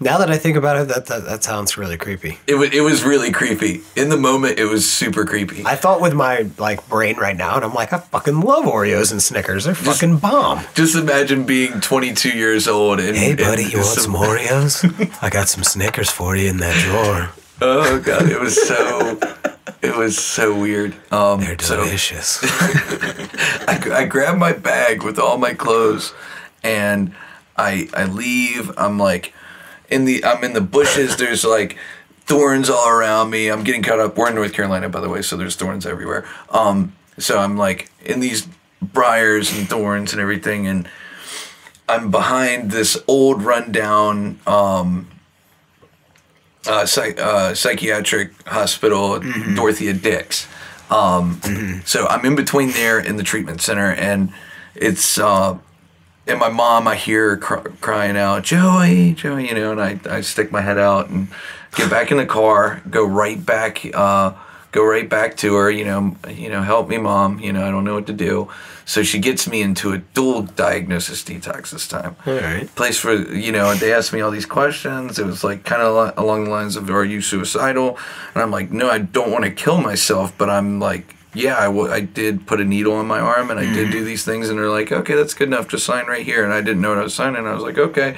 Now that I think about it, that sounds really creepy. It was really creepy. In the moment, it was super creepy. I thought with my like brain right now, and I'm like, I fucking love Oreos and Snickers. They're fucking bomb. Just imagine being 22 years old and hey buddy, you want some Oreos? I got some Snickers for you in that drawer. Oh god, it was so weird. They're delicious. So, I grabbed my bag with all my clothes, and I leave. I'm like I'm in the bushes. There's like thorns all around me. I'm getting caught up. We're in North Carolina, by the way, so there's thorns everywhere. So I'm like in these briars and thorns and everything, and I'm behind this old rundown psychiatric hospital, Dorothy Addicts. So I'm in between there and the treatment center, and it's and my mom, I hear her crying out, Joey, you know, and I stick my head out and get back in the car, go right back to her, you know, help me, Mom, you know, I don't know what to do. So she gets me into a dual diagnosis detox this time. All right. Place for, you know, they asked me all these questions. It was like kind of along the lines of, are you suicidal? And I'm like, no, I don't want to kill myself, but I'm like, yeah, I did put a needle in my arm and I did do these things. And they're like, okay, that's good enough. Just sign right here. And I didn't know what I was signing. I was like, okay.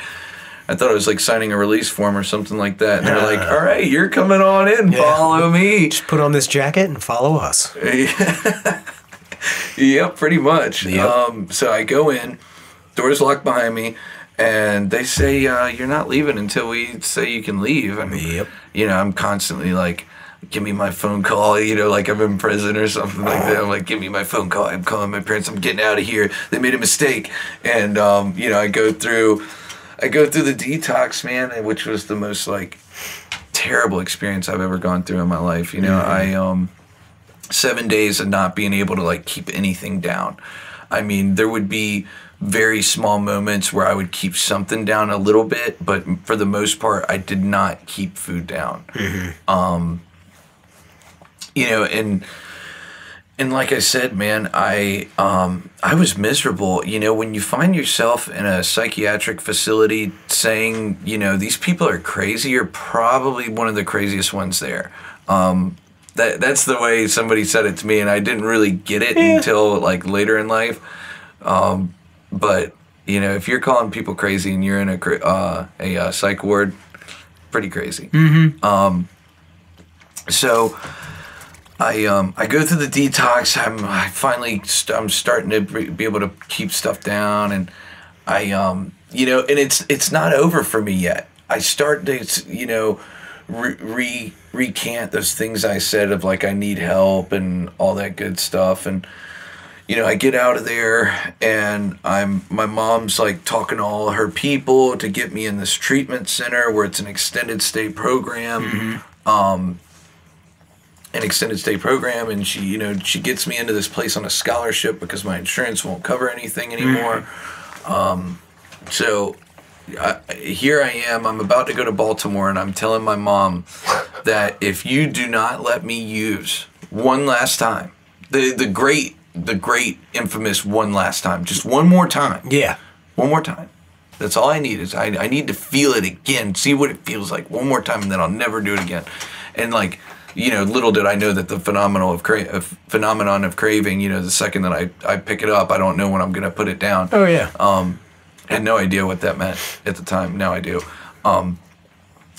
I thought it was like signing a release form or something like that. And they're like, all right, you're coming on in. Yeah. Follow me. Just put on this jacket and follow us. Yep, pretty much. Yep. So I go in, doors locked behind me, and they say, you're not leaving until we say you can leave. And, you know, I'm constantly like, give me my phone call, you know, like I'm in prison or something like that. I'm like, give me my phone call. I'm calling my parents. I'm getting out of here. They made a mistake. And, you know, I go through the detox, man, which was the most like terrible experience I've ever gone through in my life. You know, 7 days of not being able to like keep anything down. I mean, there would be very small moments where I would keep something down a little bit, but for the most part, I did not keep food down. You know, and like I said, man, I was miserable. You know, when you find yourself in a psychiatric facility saying, you know, these people are crazy, you're probably one of the craziest ones there. That's the way somebody said it to me, and I didn't really get it until like later in life. But you know, if you're calling people crazy and you're in a psych ward, pretty crazy. So I go through the detox. I'm starting to be able to keep stuff down, and I you know, and it's not over for me yet. I start to, you know, recant those things I said of like I need help and all that good stuff. And you know, I get out of there, and my mom's like talking to all her people to get me in this treatment center where it's an extended stay program. An extended stay program, and she, you know, she gets me into this place on a scholarship because my insurance won't cover anything anymore. So here I am, I'm about to go to Baltimore, and I'm telling my mom that if you do not let me use one last time. The great infamous one last time. Just one more time. Yeah. One more time. That's all I need is I need to feel it again, see what it feels like one more time, and then I'll never do it again. And like, you know, little did I know that the phenomenon of craving, you know, the second that I pick it up, I don't know when I'm going to put it down. Oh, yeah. I had no idea what that meant at the time. Now I do.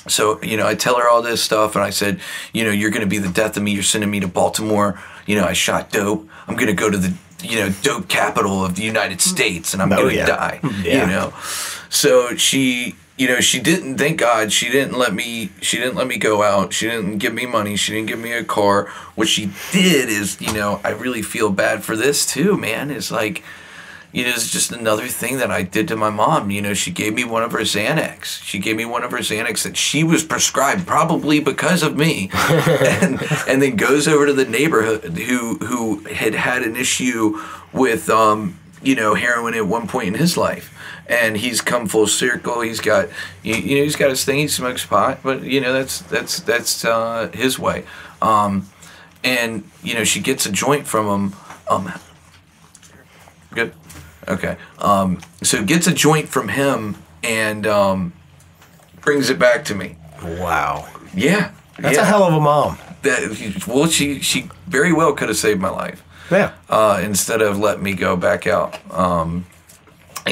So, you know, I tell her all this stuff, and I said, you know, you're going to be the death of me. You're sending me to Baltimore. You know, I shot dope. I'm going to go to the, you know, dope capital of the United States, and I'm going to die, you know. So she, you know, she didn't, thank God, she didn't let me go out. She didn't give me money. She didn't give me a car. What she did is, you know, I really feel bad for this too, man, is like, you know, it's just another thing that I did to my mom. You know, she gave me one of her Xanax. She gave me one of her Xanax that she was prescribed probably because of me, and then goes over to the neighborhood who had an issue with you know, heroin at one point in his life, and he's come full circle. He's got you know, he's got his thing. He smokes pot, but you know, that's his way. And you know, she gets a joint from him. Good. Okay. So gets a joint from him and brings it back to me. Wow. Yeah. That's a hell of a mom. Well, she very well could have saved my life. Yeah. Instead of letting me go back out and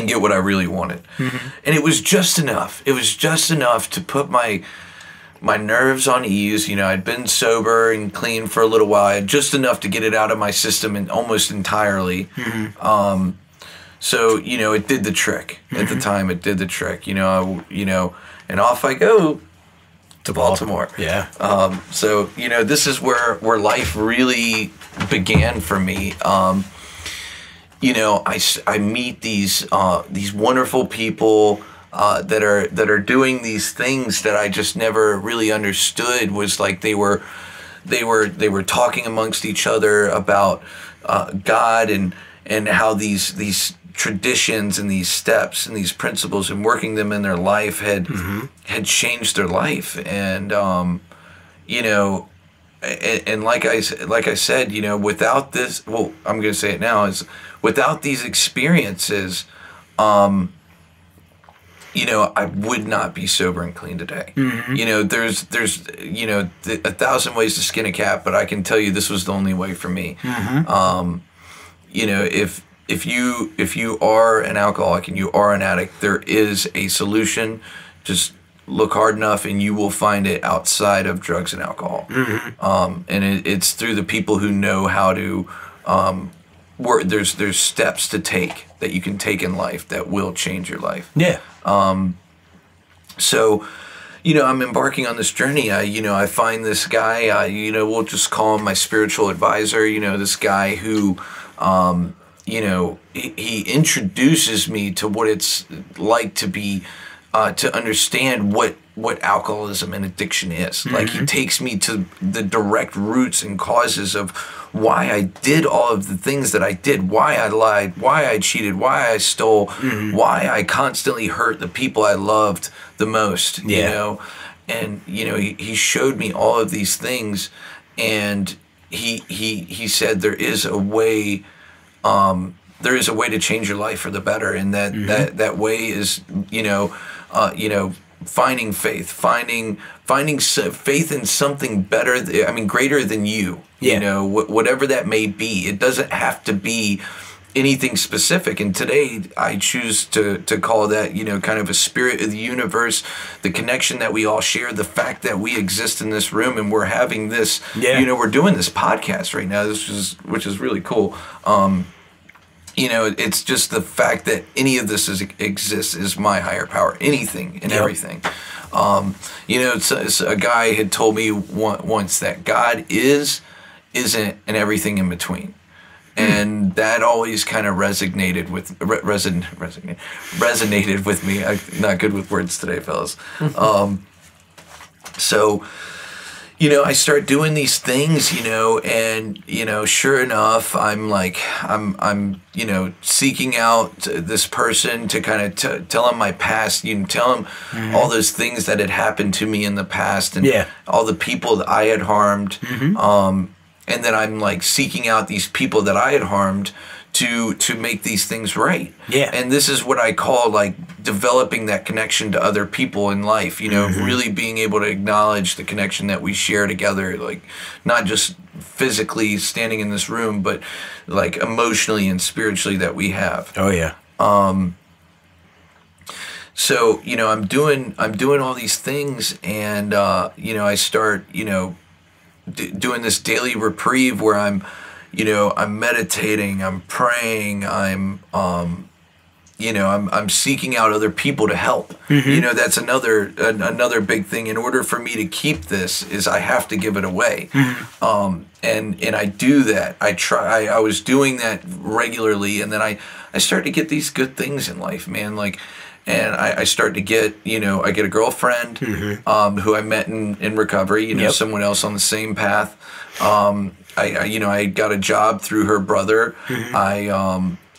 get what I really wanted. Mm-hmm. And it was just enough. It was just enough to put my nerves on ease. You know, I'd been sober and clean for a little while. I had just enough to get it out of my system and almost entirely. Mm-hmm. So, you know, it did the trick. Mm-hmm. At the time, it did the trick. You know, and off I go to Baltimore. Yeah. So, you know, this is where life really began for me. You know, I meet these wonderful people that are doing these things that I just never really understood. Was like they were talking amongst each other about God and how these traditions and these steps and these principles and working them in their life had changed their life. And you know, and like I said, you know, without this, well, I'm going to say it now, is without these experiences, you know, I would not be sober and clean today. Mm-hmm. You know, there's you know, 1,000 ways to skin a cat, but I can tell you this was the only way for me. Mm-hmm. You know, if you are an alcoholic and you are an addict, there is a solution. Just look hard enough and you will find it outside of drugs and alcohol. Mm-hmm. And it's through the people who know how to work. There's steps to take that you can take in life that will change your life. Yeah. So, you know, I'm embarking on this journey. I find this guy, you know, we'll just call him my spiritual advisor. You know, this guy who, you know, he introduces me to what it's like to be, to understand what alcoholism and addiction is. Mm-hmm. Like, he takes me to the direct roots and causes of why I did all of the things that I did, why I lied, why I cheated, why I stole, why I constantly hurt the people I loved the most, you know? And, you know, he showed me all of these things, and he said there is a way to change your life for the better, and that way is, you know, finding faith, finding faith in something better. I mean, greater than you. Yeah. You know, whatever that may be. It doesn't have to be anything specific. And today, I choose to call that, you know, kind of a spirit of the universe, the connection that we all share, the fact that we exist in this room and we're having this. Yeah. You know, we're doing this podcast right now. Which is really cool. You know, it's just the fact that any of this exists is my higher power. Anything and everything. You know, it's a guy had told me once that God isn't, and everything in between. And that always kind of resonated with me. I'm not good with words today, fellas. So, you know, I start doing these things, you know, and, you know, sure enough, I'm you know, seeking out this person to kind of tell him my past, you know, tell him all those things that had happened to me in the past, and all the people that I had harmed. and then I'm like seeking out these people that I had harmed to make these things right. Yeah. And this is what I call like developing that connection to other people in life, you know, really being able to acknowledge the connection that we share together, like not just physically standing in this room, but like emotionally and spiritually that we have. Oh yeah. So, you know, I'm doing all these things, and you know, I start, you know, doing this daily reprieve where I'm meditating, I'm praying, you know, I'm seeking out other people to help. You know, that's another big thing. In order for me to keep this, is I have to give it away. And I do that. I was doing that regularly, and then I start to get these good things in life, man. Like, and I start to get, you know, I get a girlfriend who I met in recovery, you know, someone else on the same path. I got a job through her brother.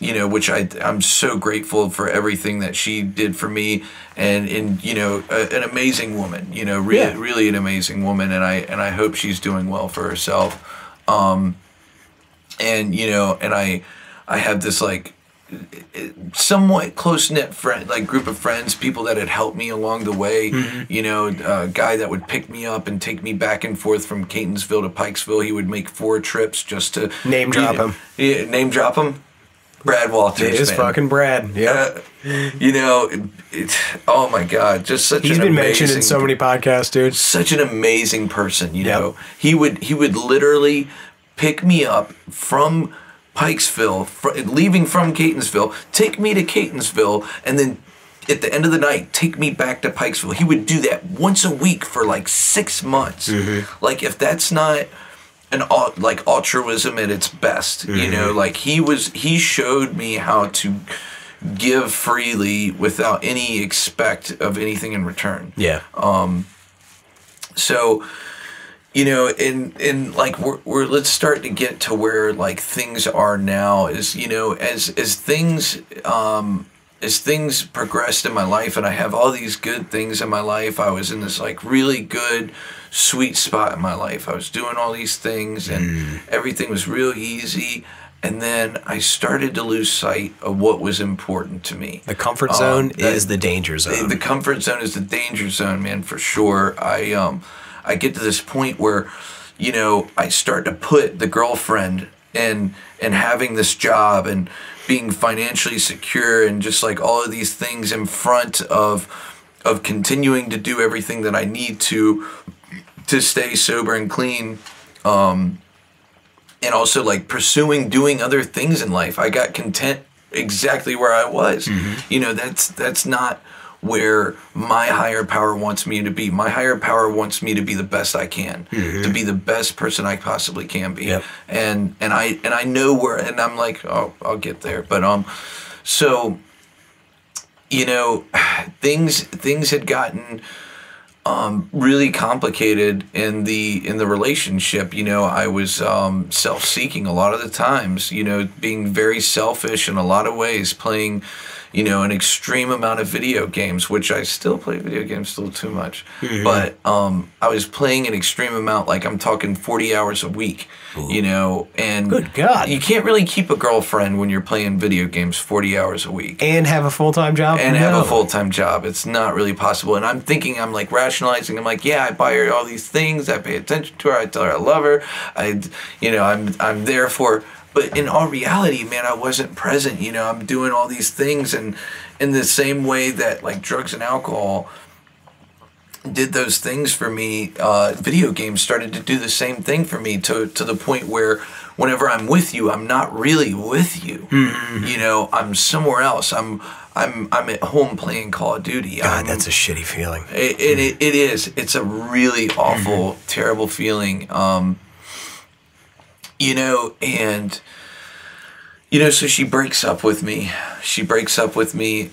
You know, which I'm so grateful for everything that she did for me, and you know, an amazing woman, you know, really an amazing woman, and I hope she's doing well for herself. And you know, and I have this like somewhat close-knit friend, like group of friends, people that had helped me along the way. You know, a guy that would pick me up and take me back and forth from Catonsville to Pikesville. He would make 4 trips just to name drop him. Yeah, name drop him. Brad Walters. It is fucking Brad. Yeah. You know, oh my God, just such He's an been amazing, mentioned in so many podcasts, dude. Such an amazing person, you know. He would literally pick me up from Pikesville, leaving from Catonsville, take me to Catonsville, and then at the end of the night, take me back to Pikesville. He would do that once a week for like 6 months. Like, if that's not like altruism at its best, you know, like he showed me how to give freely without any expect of anything in return. Yeah. So, you know, in like we're let's start to get to where like things are now, is, you know, as things progressed in my life, and I have all these good things in my life. I was in this like really good, sweet spot in my life. I was doing all these things, and everything was real easy. And then I started to lose sight of what was important to me. The comfort zone is the danger zone. The comfort zone is the danger zone, man, for sure. I get to this point where, you know, I start to put the girlfriend and having this job and being financially secure and just like all of these things in front of continuing to do everything that I need to stay sober and clean, and also like doing other things in life. I got content exactly where I was. You know, that's not where my higher power wants me to be. My higher power wants me to be the best I can, to be the best person I possibly can be. And I know where, and I'm like, oh, I'll get there. But so, you know, things had gotten really complicated in the relationship. You know, I was self-seeking a lot of the times, you know, being very selfish in a lot of ways, playing, you know, an extreme amount of video games, which I still play video games still too much. But I was playing an extreme amount, like I'm talking 40 hours a week, you know, and good God, you can't really keep a girlfriend when you're playing video games 40 hours a week. And have a full-time job? And have a full-time job. It's not really possible. And I'm thinking, I'm like rationalizing, I'm like, yeah, I buy her all these things, I pay attention to her, I tell her I love her, I'm there for her. But in all reality, man, I wasn't present. You know, I'm doing all these things, and in the same way that like drugs and alcohol did those things for me, video games started to do the same thing for me, to the point where whenever I'm with you, I'm not really with you. You know, I'm somewhere else. I'm at home playing Call of Duty. God, that's a shitty feeling. It is. It's a really awful, terrible feeling. You know, and, you know, so she breaks up with me.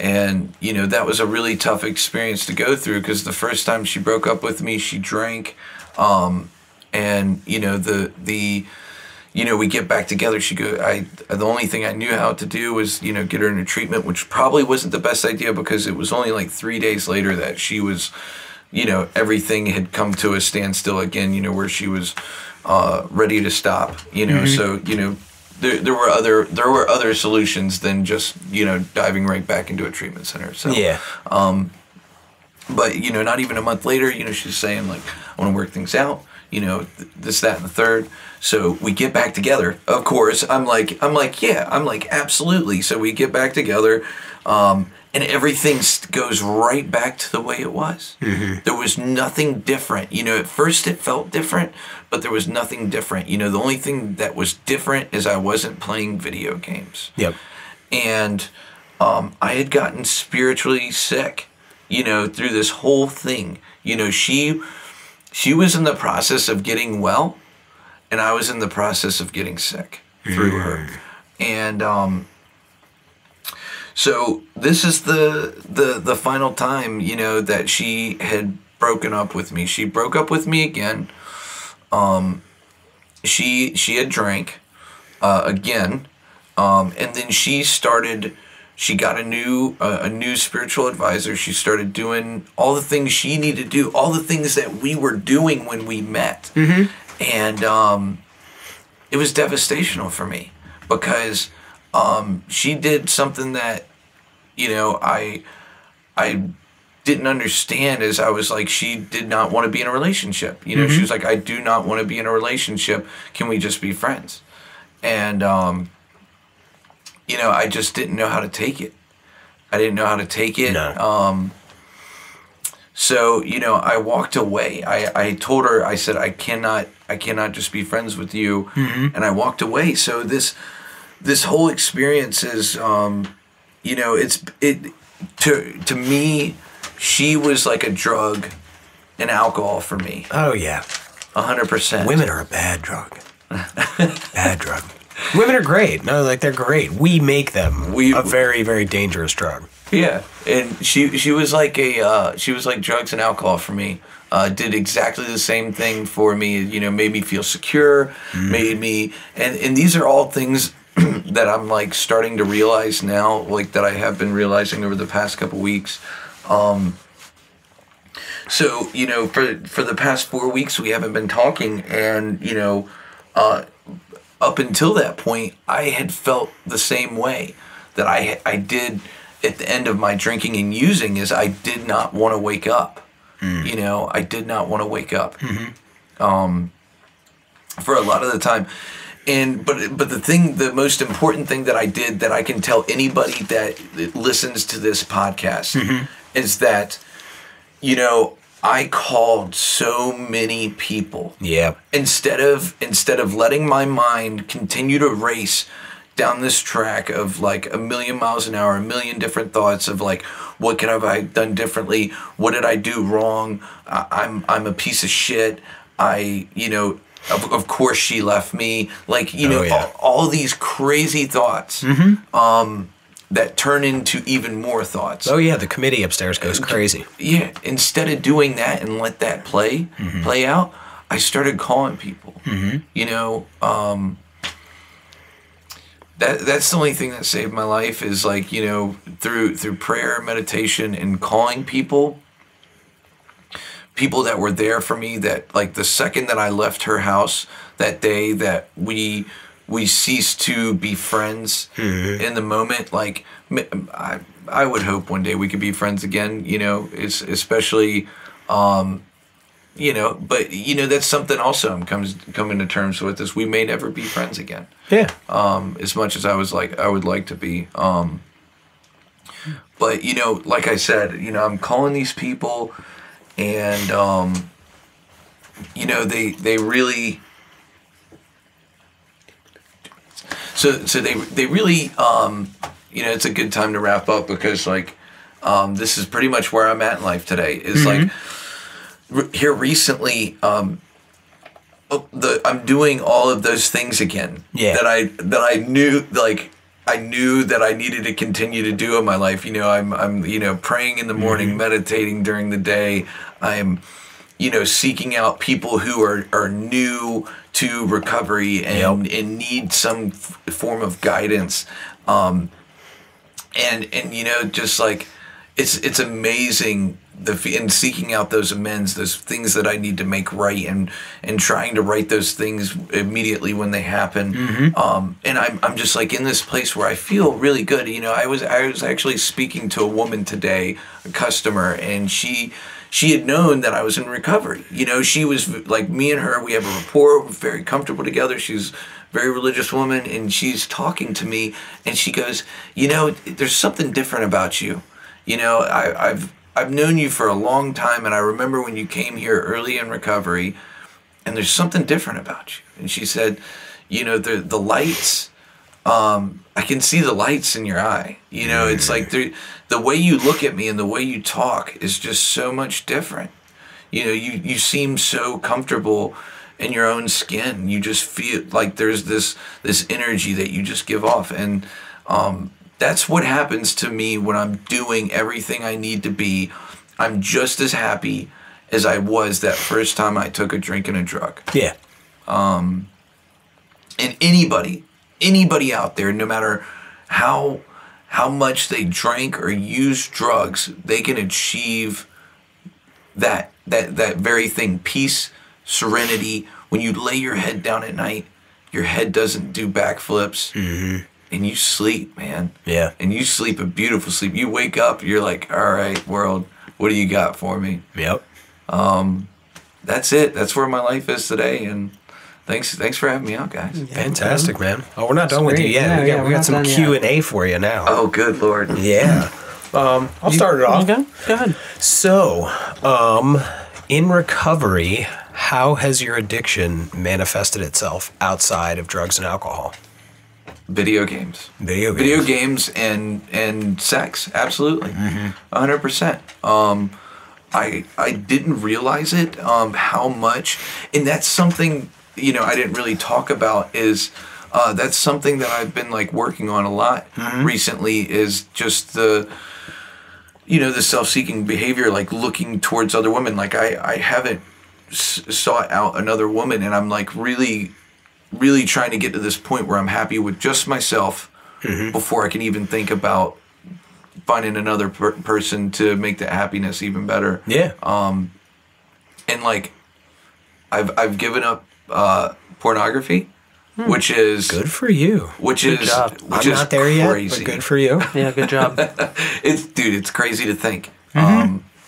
And, you know, that was a really tough experience to go through, because the first time she broke up with me, she drank. And, you know, you know, we get back together. The only thing I knew how to do was, you know, get her into treatment, which probably wasn't the best idea, because it was only like 3 days later that she was, you know, everything had come to a standstill again, you know, where she was ready to stop. So there were other solutions than just diving right back into a treatment center. So Yeah. But not even a month later, she's saying like, I want to work things out. This, that, and the third. So we get back together. Of course, I'm like, absolutely. So we get back together, and everything goes right back to the way it was. Mm-hmm. There was nothing different. At first it felt different, but there was nothing different. The only thing that was different is I wasn't playing video games. Yep. And I had gotten spiritually sick, through this whole thing. She was in the process of getting well, and I was in the process of getting sick through her. And so this is the final time, that she had broken up with me. She broke up with me again. She had drank again, and then she got a new spiritual advisor. She started doing all the things she needed to do, all the things that we were doing when we met. Mm-hmm. And it was devastational for me because she did something that, I didn't understand. As I was like, she did not want to be in a relationship. Mm-hmm. She was like, I do not want to be in a relationship. Can we just be friends? And I just didn't know how to take it. I didn't know how to take it. No. So, I walked away. I told her, I said, I cannot just be friends with you. Mm-hmm. And I walked away. So this whole experience is, to me, she was like a drug and alcohol for me. Oh, yeah. 100%. Women are a bad drug. Bad drug. Women are great. No, like they're great. We make them a very, very dangerous drug. Yeah, and she was like drugs and alcohol for me. Did exactly the same thing for me. Made me feel secure. Made me, and these are all things that I'm like starting to realize now, like that I have been realizing over the past couple weeks. So for the past 4 weeks we haven't been talking, and up until that point, I had felt the same way that I did at the end of my drinking and using. Is I did not want to wake up. I did not want to wake up. Mm-hmm. For a lot of the time, but the most important thing that I did that I can tell anybody that listens to this podcast mm-hmm. is that I called so many people. Yeah. Instead of letting my mind continue to race down this track of like a million miles an hour, a million different thoughts of like, what could have I done differently? What did I do wrong? I'm a piece of shit. Of course she left me. Like, all these crazy thoughts. Mm-hmm. That turn into even more thoughts. Oh yeah, the committee upstairs goes crazy. Yeah, instead of doing that and let that play out, I started calling people. Mm-hmm. That's the only thing that saved my life is like, through prayer, meditation, and calling people that were there for me, that like the second that I left her house that day that we ceased to be friends in the moment. Like, I would hope one day we could be friends again, especially, but, that's something also I'm coming to terms with, is we may never be friends again. Yeah. As much as I would like to be. But, like I said, I'm calling these people and, they really... So they really, it's a good time to wrap up because like, this is pretty much where I'm at in life today. Is mm-hmm. like here recently, I'm doing all of those things again. Yeah. That I knew that I needed to continue to do in my life. I'm praying in the morning, mm-hmm. meditating during the day. I'm seeking out people who are new to recovery and need some form of guidance. And just like, it's amazing and seeking out those amends, those things that I need to make right, and trying to right those things immediately when they happen. And I'm just like in this place where I feel really good. You know, I was actually speaking to a woman today, a customer, and she had known that I was in recovery. You know, she was like, me and her, we have a rapport, we're very comfortable together. She's a very religious woman, and she's talking to me, and she goes, you know, there's something different about you. You know, I've known you for a long time, and I remember when you came here early in recovery, and there's something different about you. And she said, you know, the lights, I can see the lights in your eye. You know, it's like the way you look at me and the way you talk is just so much different. You know, you seem so comfortable in your own skin. You just feel like there's this energy that you just give off. And that's what happens to me when I'm doing everything I need to be. I'm just as happy as I was that first time I took a drink and a drug. Yeah. And anybody out there, no matter how much they drank or used drugs, they can achieve that very thing. Peace, serenity. When you lay your head down at night, your head doesn't do backflips. And you sleep, man. Yeah. And you sleep a beautiful sleep. You wake up, you're like, all right, world, what do you got for me? Yep. That's it. That's where my life is today. And thanks for having me out, guys. Yeah, fantastic, man. Oh, we're not done with you yet. Yeah, we got some Q&A for you now. Oh, good Lord. Yeah. I'll start it off. Go ahead. So, in recovery, how has your addiction manifested itself outside of drugs and alcohol? Video games. Video games and sex. Absolutely. 100%. I didn't realize it, how much, and that's something, you know, I didn't really talk about is, that's something that I've been like working on a lot recently, is just the self-seeking behavior, like looking towards other women. Like I haven't sought out another woman, and I'm like really trying to get to this point where I'm happy with just myself before I can even think about finding another person to make that happiness even better. Yeah. And like I've given up pornography, which is good for you. Which good is job. which I'm is not there crazy. yet, but good for you. Yeah, good job. It's crazy to think.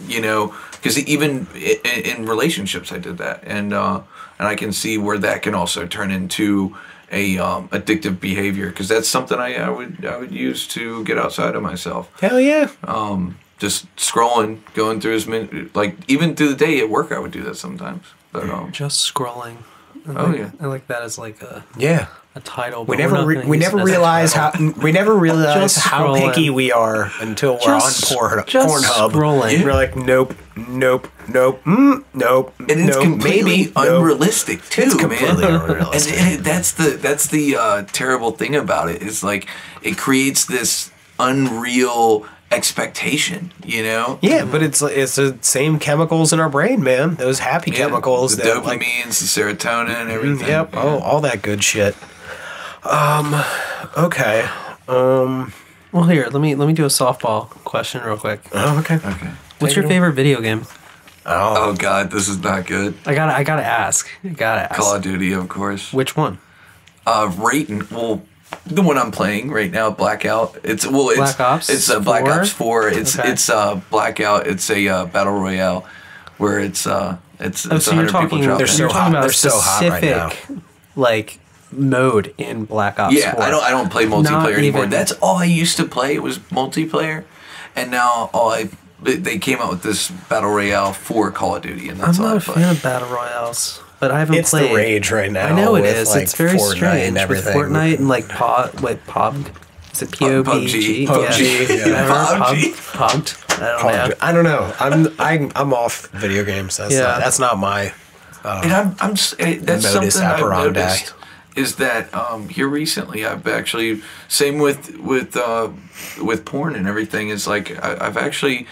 You know, because even in relationships I did that, and I can see where that can also turn into a addictive behavior, because that's something I would use to get outside of myself. Hell yeah. Just scrolling, going through as many, like even through the day at work I would do that sometimes. But just scrolling. I like that as like a title. We never realize how picky we are until we're on Pornhub. Scrolling. We're like, nope, nope, nope. And it's completely unrealistic too, it's completely unrealistic. And that's the terrible thing about it, is like it creates this unreal expectation, you know? Yeah, but it's the same chemicals in our brain, man. Those happy chemicals, the dopamines, the serotonin, everything. Yep. Yeah. Oh, all that good shit. Okay. Well, here, let me do a softball question real quick. Oh, okay. Okay. What's your favorite video game? Oh God, this is not good. I gotta ask. Call of Duty, of course. Which one? The one I'm playing right now, Blackout. It's Black Ops. It's Black Ops 4. It's Blackout. It's a battle royale where it's so 100 people drop. They're so hot. They're so hot right now. Like mode in Black Ops 4. I don't play multiplayer anymore. That's all I used to play. It was multiplayer, and now they came out with this battle royale for Call of Duty, and that's I'm all not a fan of battle royales. But I haven't played. It's the rage right now. I know it is. Like it's very Fortnite strange and with Fortnite and like POG. Is it PUBG? PUBG. PUBG. I don't know. I'm off video games. That's not my. And that's modus something I've operandi. noticed, is that here recently I've actually, same with porn and everything, is like I've actually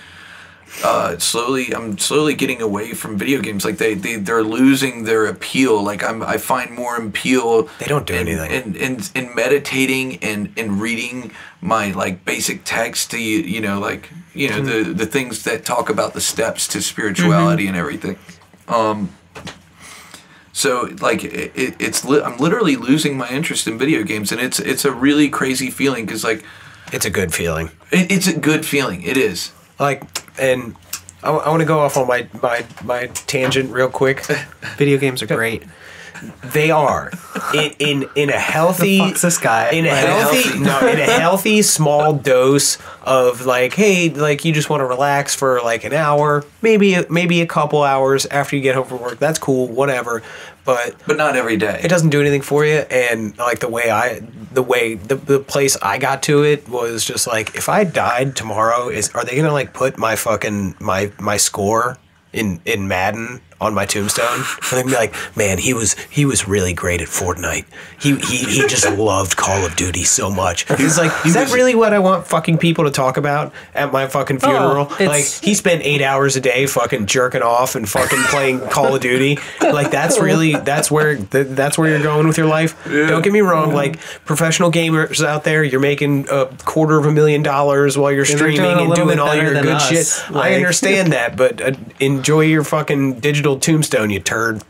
I'm slowly getting away from video games. Like they're losing their appeal. Like I find more appeal. They don't do anything. In meditating and reading my like basic text to the things that talk about the steps to spirituality and everything. So like I'm literally losing my interest in video games, and it's a really crazy feeling because like it's a good feeling. It's a good feeling. It is. Like, and I want to go off on my tangent real quick. Video games are great. They are in a healthy. The fuck's this guy? In a healthy small dose of like, hey, like you just want to relax for like an hour, maybe a couple hours after you get home from work. That's cool, whatever. But not every day. It doesn't do anything for you. And like the place I got to it was just like, if I died tomorrow, are they gonna like put my fucking my score in Madden on my tombstone? And they'd be like, man, he was really great at Fortnite. He just loved Call of Duty so much. He's like, is that really what I want fucking people to talk about at my fucking funeral? Like, he spent 8 hours a day fucking jerking off and fucking playing Call of Duty. Like, that's where you're going with your life. Yeah. Don't get me wrong. Like, professional gamers out there, you're making $250,000 while you're streaming and doing all your good shit. Like, I understand that, but enjoy your fucking digital tombstone, you turd.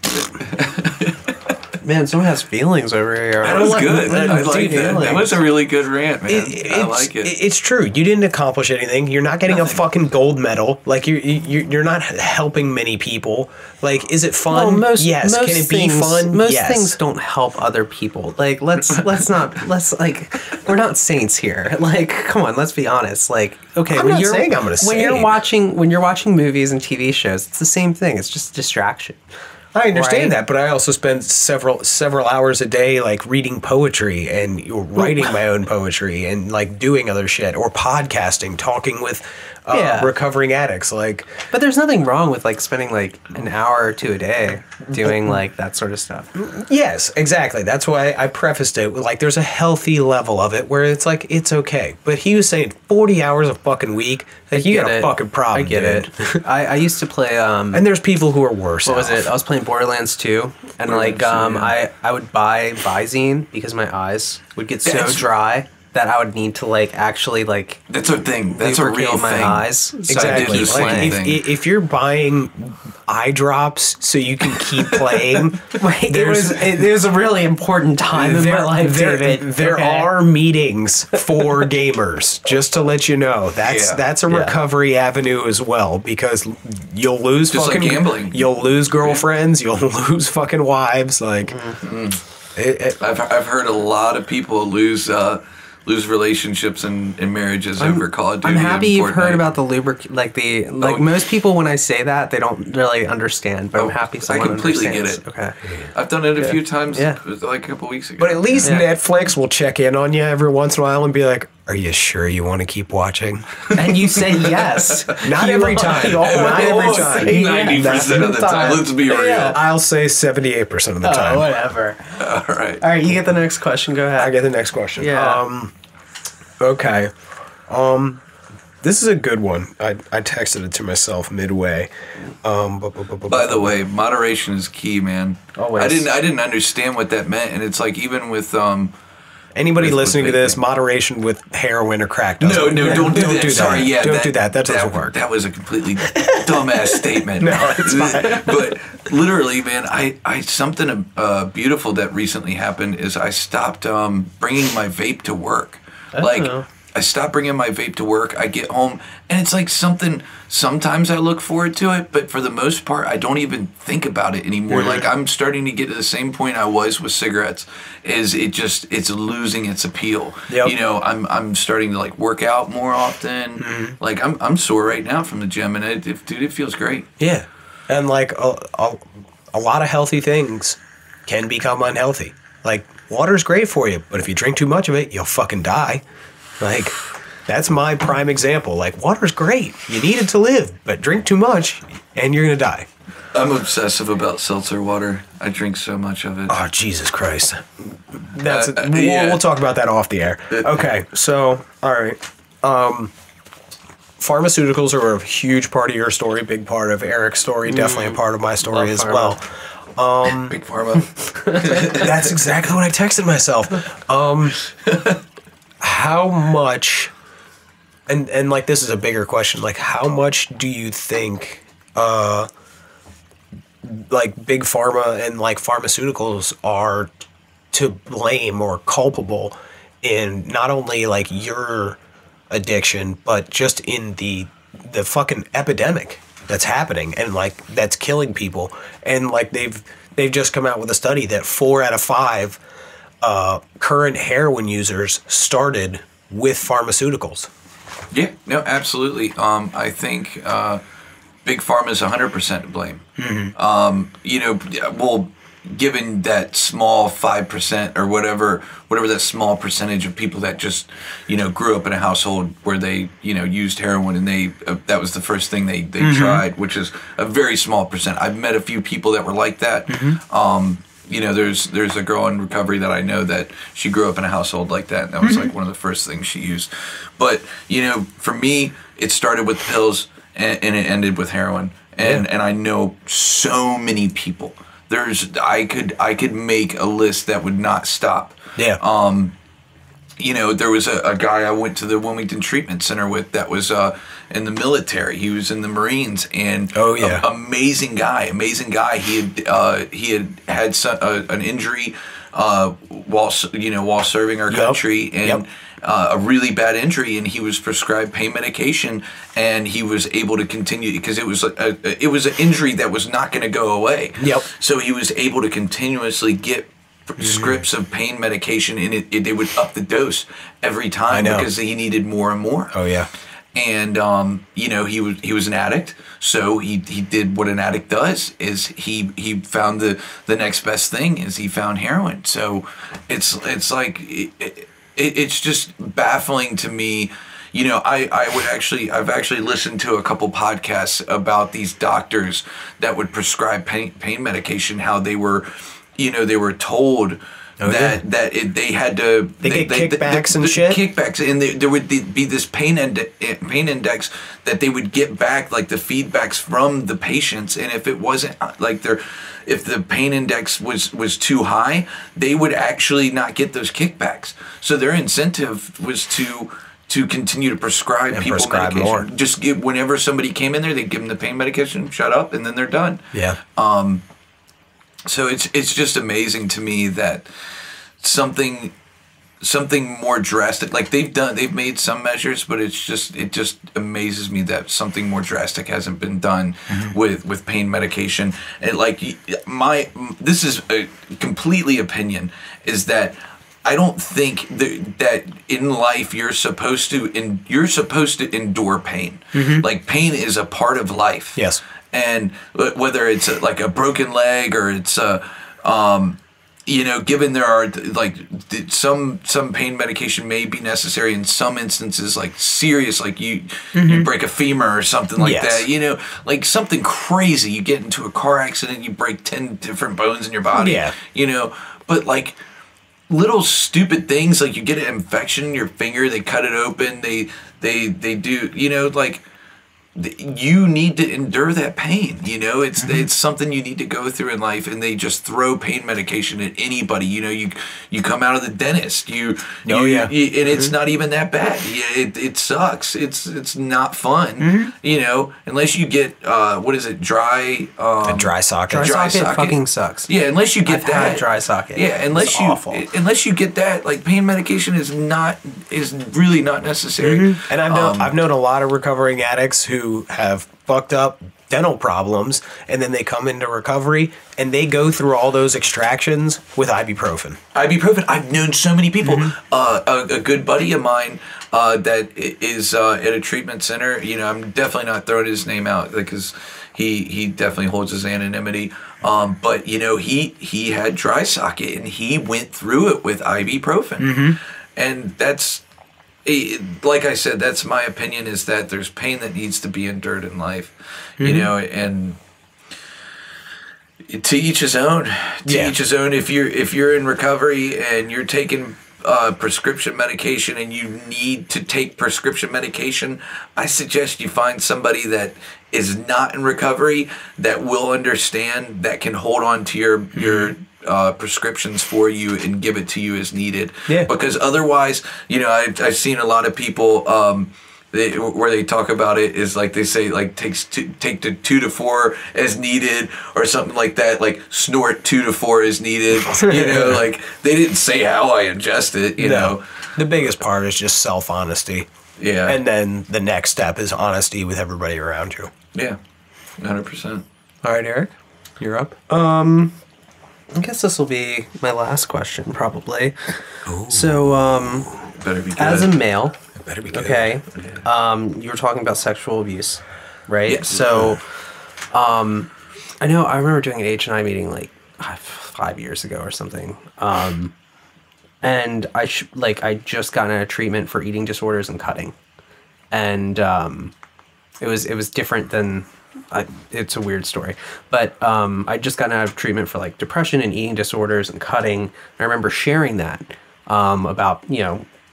Man, someone has feelings over here. That was good. I like that. That was a really good rant, man. I like it. It's true. You didn't accomplish anything. You're not getting a fucking gold medal. Like you're not helping many people. Like, is it fun? Well, yes. Can it be fun? Most yes. things don't help other people. Like, let's like, we're not saints here. Like, come on, let's be honest. Like, okay, I'm not saying I'm gonna say. When you're watching movies and TV shows, it's the same thing. It's just distraction. I understand that, but I also spend several hours a day like reading poetry and writing my own poetry and like doing other shit or podcasting, talking with recovering addicts. Like, but there's nothing wrong with like spending like an hour or two a day doing like that sort of stuff. Yes, exactly. That's why I prefaced it with like there's a healthy level of it where it's like it's okay. But he was saying 40 hours a fucking week. Like, you got a fucking problem. I get it. I used to play. And there's people who are worse. What was it? I was playing Borderlands 2, and I would buy Visine because my eyes would get so dry that I would need to like actually like. That's a thing. That's a real my thing. Eyes. So exactly. Like if you're buying eye drops so you can keep playing, it was a really important time in my life, David. There are meetings for gamers. Just to let you know, that's a recovery avenue as well, because you'll lose just fucking like gambling. You'll lose girlfriends. You'll lose fucking wives. Like, I've heard a lot of people lose relationships and marriages over Call of Duty. I'm happy you've heard about the most people when I say that they don't really understand, but I'm happy someone completely understands. Get it. Okay, I've done it a few times. Yeah, like a couple weeks ago. But at least Netflix will check in on you every once in a while and be like, "Are you sure you want to keep watching?" And you say yes. Not every time. Not every time. 90% of the time. Let's be real. I'll say 78% of the time. Whatever. All right. All right. You get the next question. Go ahead. I get the next question. Yeah. Okay. This is a good one. I texted it to myself midway. By the way, moderation is key, man. Always. I didn't understand what that meant, and it's like even with anybody listening to this, moderation with heroin or crack doesn't. No, don't do that. Sorry, don't do that. That doesn't work. That was a completely dumbass statement. No, it's fine. But literally, man, I something beautiful that recently happened is I stopped bringing my vape to work. I stopped bringing my vape to work. I get home, and it's like something. Sometimes I look forward to it, but for the most part, I don't even think about it anymore. Mm-hmm. Like, I'm starting to get to the same point I was with cigarettes. It's losing its appeal. Yep. You know, I'm starting to like work out more often. Mm-hmm. Like, I'm sore right now from the gym, and it feels great. Yeah, and like a lot of healthy things can become unhealthy. Like, water's great for you, but if you drink too much of it, you'll fucking die. Like, that's my prime example. Like, water's great. You need it to live, but drink too much and you're going to die. I'm obsessive about seltzer water. I drink so much of it. Oh, Jesus Christ. We'll talk about that off the air. Okay, so, all right. pharmaceuticals are a huge part of your story, big part of Eric's story, definitely a part of my story as well. Big Pharma. That's exactly what I texted myself. How much, and like this is a bigger question, like how much do you think like big pharma and like pharmaceuticals are to blame or culpable in not only like your addiction, but just in the fucking epidemic that's happening and like that's killing people? And like they've just come out with a study that 4 out of 5 current heroin users started with pharmaceuticals. Yeah, no, absolutely. I think big pharma is 100% to blame. You know, well, given that small 5% or whatever that small percentage of people that just, you know, grew up in a household where they, you know, used heroin and they that was the first thing they tried, which is a very small percent. I've met a few people that were like that. You know, there's a girl in recovery that I know that she grew up in a household like that. And that was like one of the first things she used. But, you know, for me, it started with pills and it ended with heroin. And I know so many people. I could make a list that would not stop. Yeah. You know, there was a guy I went to the Wilmington Treatment Center with that was in the military. He was in the Marines, and amazing guy. He had an injury while serving our country, and a really bad injury, and he was prescribed pain medication, and he was able to continue because it was an injury that was not going to go away. So he was able to continuously get scripts of pain medication, and they would up the dose every time because he needed more and more. And you know, he was an addict, so he did what an addict does, is he found the next best thing, is he found heroin. So it's like it's just baffling to me. You know, I've actually listened to a couple podcasts about these doctors that would prescribe pain medication, how they were, you know, they were told they had to get kickbacks and shit. Kickbacks, and there would be this pain index that they would get back, like the feedbacks from the patients, and if it wasn't like if the pain index was too high, they would actually not get those kickbacks. So their incentive was to continue to prescribe people medication. More. Just whenever somebody came in there, they'd give them the pain medication, shut up, and then they're done. So it's just amazing to me that something more drastic, like they've made some measures, but it just amazes me that something more drastic hasn't been done with pain medication. And like this is a completely opinion, is that I don't think that in life you're supposed to endure pain. Like pain is a part of life. Yes. And whether it's like a broken leg or it's you know, given there are like some pain medication may be necessary in some instances, like serious, like you break a femur or something like that, you know, like something crazy, you get into a car accident, you break 10 different bones in your body, you know, but like little stupid things, like you get an infection in your finger, they cut it open, they do, you know, like you need to endure that pain, you know, it's something you need to go through in life, and they just throw pain medication at anybody. You know, you come out of the dentist, and it's not even that bad. It sucks. It's not fun, you know, unless you get what is it, dry socket. Dry socket fucking sucks. Yeah, unless you get I've had dry socket. Yeah, unless you get that, like pain medication is really not necessary. And I've known a lot of recovering addicts who have fucked up dental problems, and then they come into recovery and they go through all those extractions with ibuprofen. I've known so many people. A good buddy of mine that is at a treatment center. You know, I'm definitely not throwing his name out because he definitely holds his anonymity. But you know, he had dry socket and he went through it with ibuprofen, and that's. Like I said, that's my opinion, is that there's pain that needs to be endured in life, you know, and to each his own. Each his own. If you're in recovery and you're taking prescription medication and you need to take prescription medication, I suggest you find somebody that is not in recovery, that will understand, that can hold on to your prescriptions for you and give it to you as needed. Yeah. Because otherwise, I've seen a lot of people where they talk about it is like they say like take the 2 to 4 as needed or something like that, like snort 2 to 4 as needed. Like they didn't say how I ingest it. You know, the biggest part is just self-honesty. Yeah, and then the next step is honesty with everybody around you. Yeah, 100%. All right, Eric, you're up. I guess this will be my last question, probably. Ooh. So, better be good. As a male, it better be good. Okay, you were talking about sexual abuse, right? Yes. So, I remember doing an H&I meeting like 5 years ago or something. And I just got out of treatment for eating disorders and cutting, and it was different than. It's a weird story, but I just gotten out of treatment for like depression and eating disorders and cutting. I remember sharing that about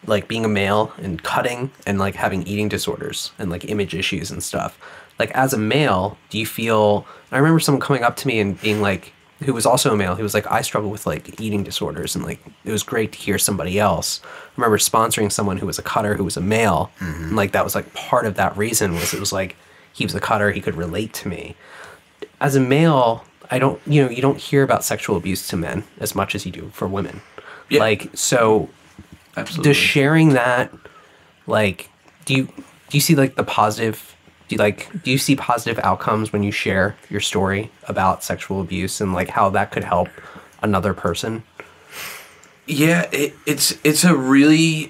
like being a male and cutting and like having eating disorders and like image issues and stuff. Like as a male, do you feel? I remember someone coming up to me and being like, who was also a male, he was like, I struggle with like eating disorders, and like it was great to hear somebody else. I remember sponsoring someone who was a cutter who was a male, and like that was like part of that reason was it was like. He was a cutter. He could relate to me. As a male, you don't hear about sexual abuse to men as much as you do for women. Yeah. Like, so absolutely. Does sharing that, like, do you see like the positive, do you see positive outcomes when you share your story about sexual abuse and like how that could help another person? Yeah, it's a really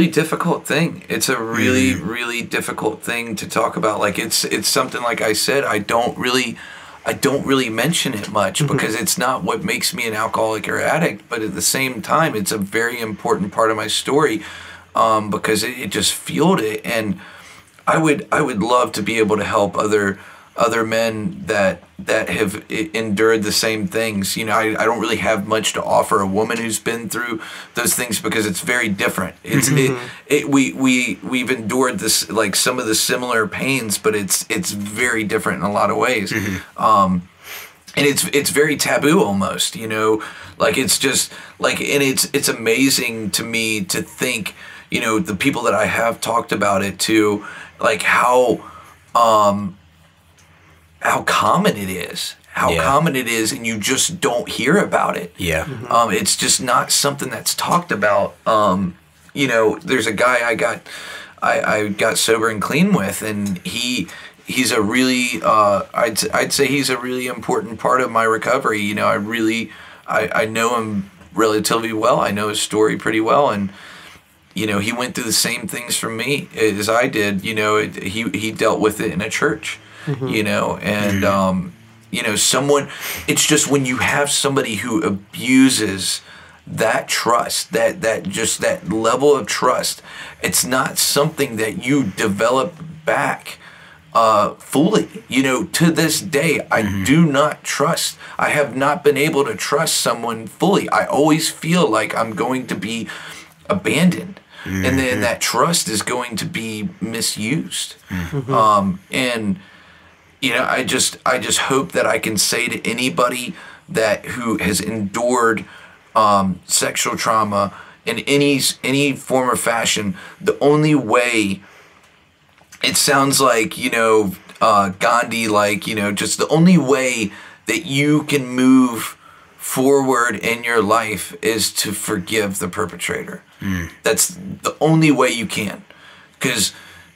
difficult thing. It's a really difficult thing to talk about. Like it's something, like I said, I don't really mention it much because it's not what makes me an alcoholic or addict. But at the same time, it's a very important part of my story because it just fueled it. And I would love to be able to help other men that have endured the same things. I don't really have much to offer a woman who's been through those things because it's very different. It's we've endured this, like some of the similar pains, but it's very different in a lot of ways. And it's very taboo almost, like it's just like, and it's amazing to me to think, the people that I have talked about it to, like how common it is. Common it is, and you just don't hear about it. Yeah. It's just not something that's talked about. There's a guy I got sober and clean with, and he's a really I'd say he's a really important part of my recovery. I know him relatively well. I know his story pretty well, and he went through the same things from me as I did. He dealt with it in a church. Someone, it's just when you have somebody who abuses that trust, that level of trust, it's not something that you develop back fully. To this day, I do not trust. I have not been able to trust someone fully. I always feel like I'm going to be abandoned. And then that trust is going to be misused. I just hope that I can say to anybody who has endured sexual trauma in any form or fashion, the only way, it sounds like, Gandhi, like, just the only way that you can move forward in your life is to forgive the perpetrator. That's the only way you can. Because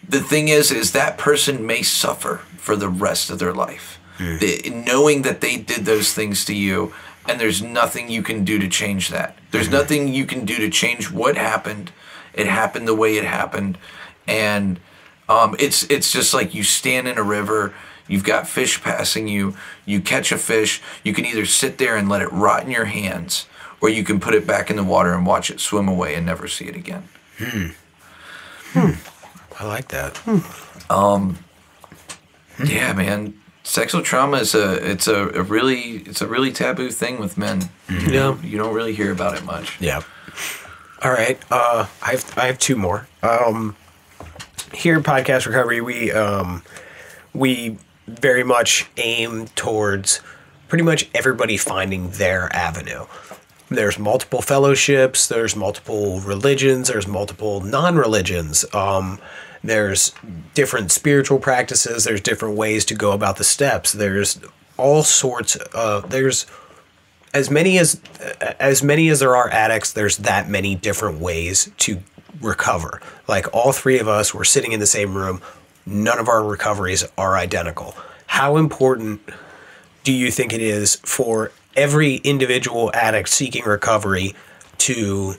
the thing is that person may suffer for the rest of their life. Knowing that they did those things to you, and there's nothing you can do to change that. There's nothing you can do to change what happened. It happened the way it happened. And it's just like you stand in a river, you've got fish passing you, you catch a fish, you can either sit there and let it rot in your hands, or you can put it back in the water and watch it swim away and never see it again. I like that. Yeah, man. Sexual trauma is a really taboo thing with men. You don't really hear about it much. Yeah. All right. I have two more. Here at Podcast Recovery, we very much aim towards pretty much everybody finding their avenue. There's multiple fellowships, there's multiple religions, there's multiple non-religions. There's different spiritual practices, there's different ways to go about the steps. There's all sorts of there's as many as there are addicts, there's that many different ways to recover. Like all three of us were sitting in the same room. None of our recoveries are identical. How important do you think it is for every individual addict seeking recovery to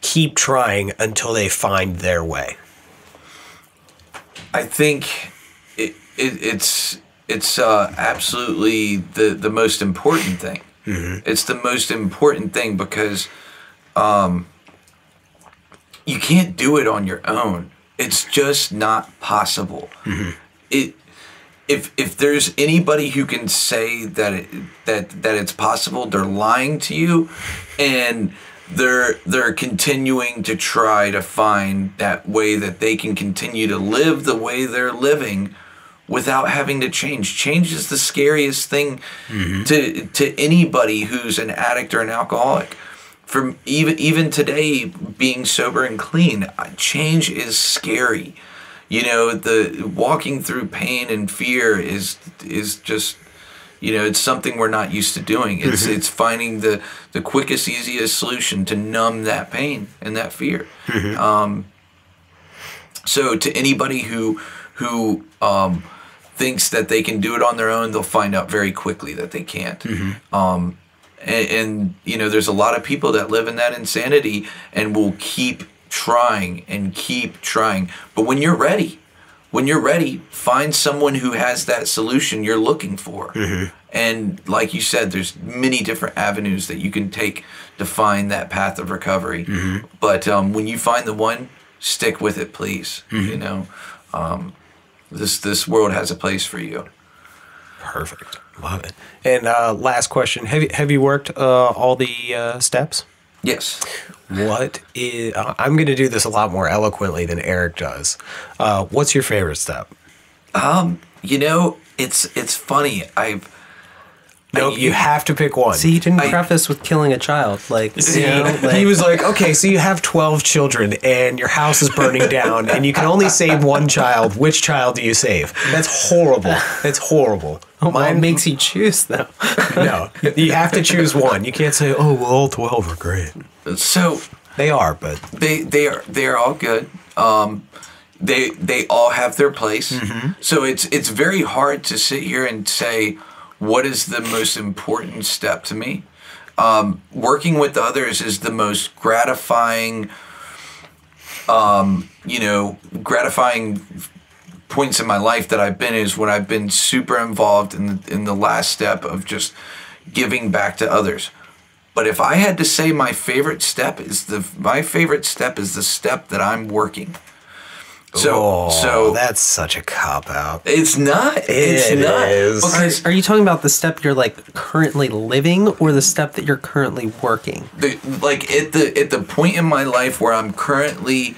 keep trying until they find their way? I think it's absolutely the most important thing. Mm-hmm. It's the most important thing because you can't do it on your own. It's just not possible. Mm-hmm. If there's anybody who can say that it's possible, they're lying to you, and they're continuing to try to find that way that they can continue to live the way they're living without having to change. Change is the scariest thing to anybody who's an addict or an alcoholic. From even today, being sober and clean, change is scary. You know, the walking through pain and fear is just, you know, it's something we're not used to doing. It's finding the quickest, easiest solution to numb that pain and that fear. So to anybody who thinks that they can do it on their own, they'll find out very quickly that they can't. And you know, there's a lot of people that live in that insanity and will keep trying and keep trying. But when you're ready, find someone who has that solution you're looking for. And like you said, there's many different avenues that you can take to find that path of recovery. But when you find the one, stick with it, please. You know, this world has a place for you. Perfect. Love it. And last question: Have you worked all the steps? Yes. What is? I'm going to do this a lot more eloquently than Eric does. What's your favorite step? You know, it's funny. You have to pick one. See, he didn't preface with killing a child. Like, you know, like, he was like, okay, so you have 12 children and your house is burning down and you can only save one child. Which child do you save? That's horrible. That's horrible. Mine makes you choose, though. No, you have to choose one. You can't say, oh, well, all 12 are great. So they are, but they are all good. They all have their place. So it's very hard to sit here and say, what is the most important step to me? Working with others is the most gratifying, gratifying points in my life that I've been is when I've been super involved in the last step of just giving back to others. But if I had to say my favorite step is the step that I'm working. So that's such a cop-out. It's not. It's not. Because are you talking about the step you're like currently living, or the step that you're currently working? Like at the point in my life where I'm currently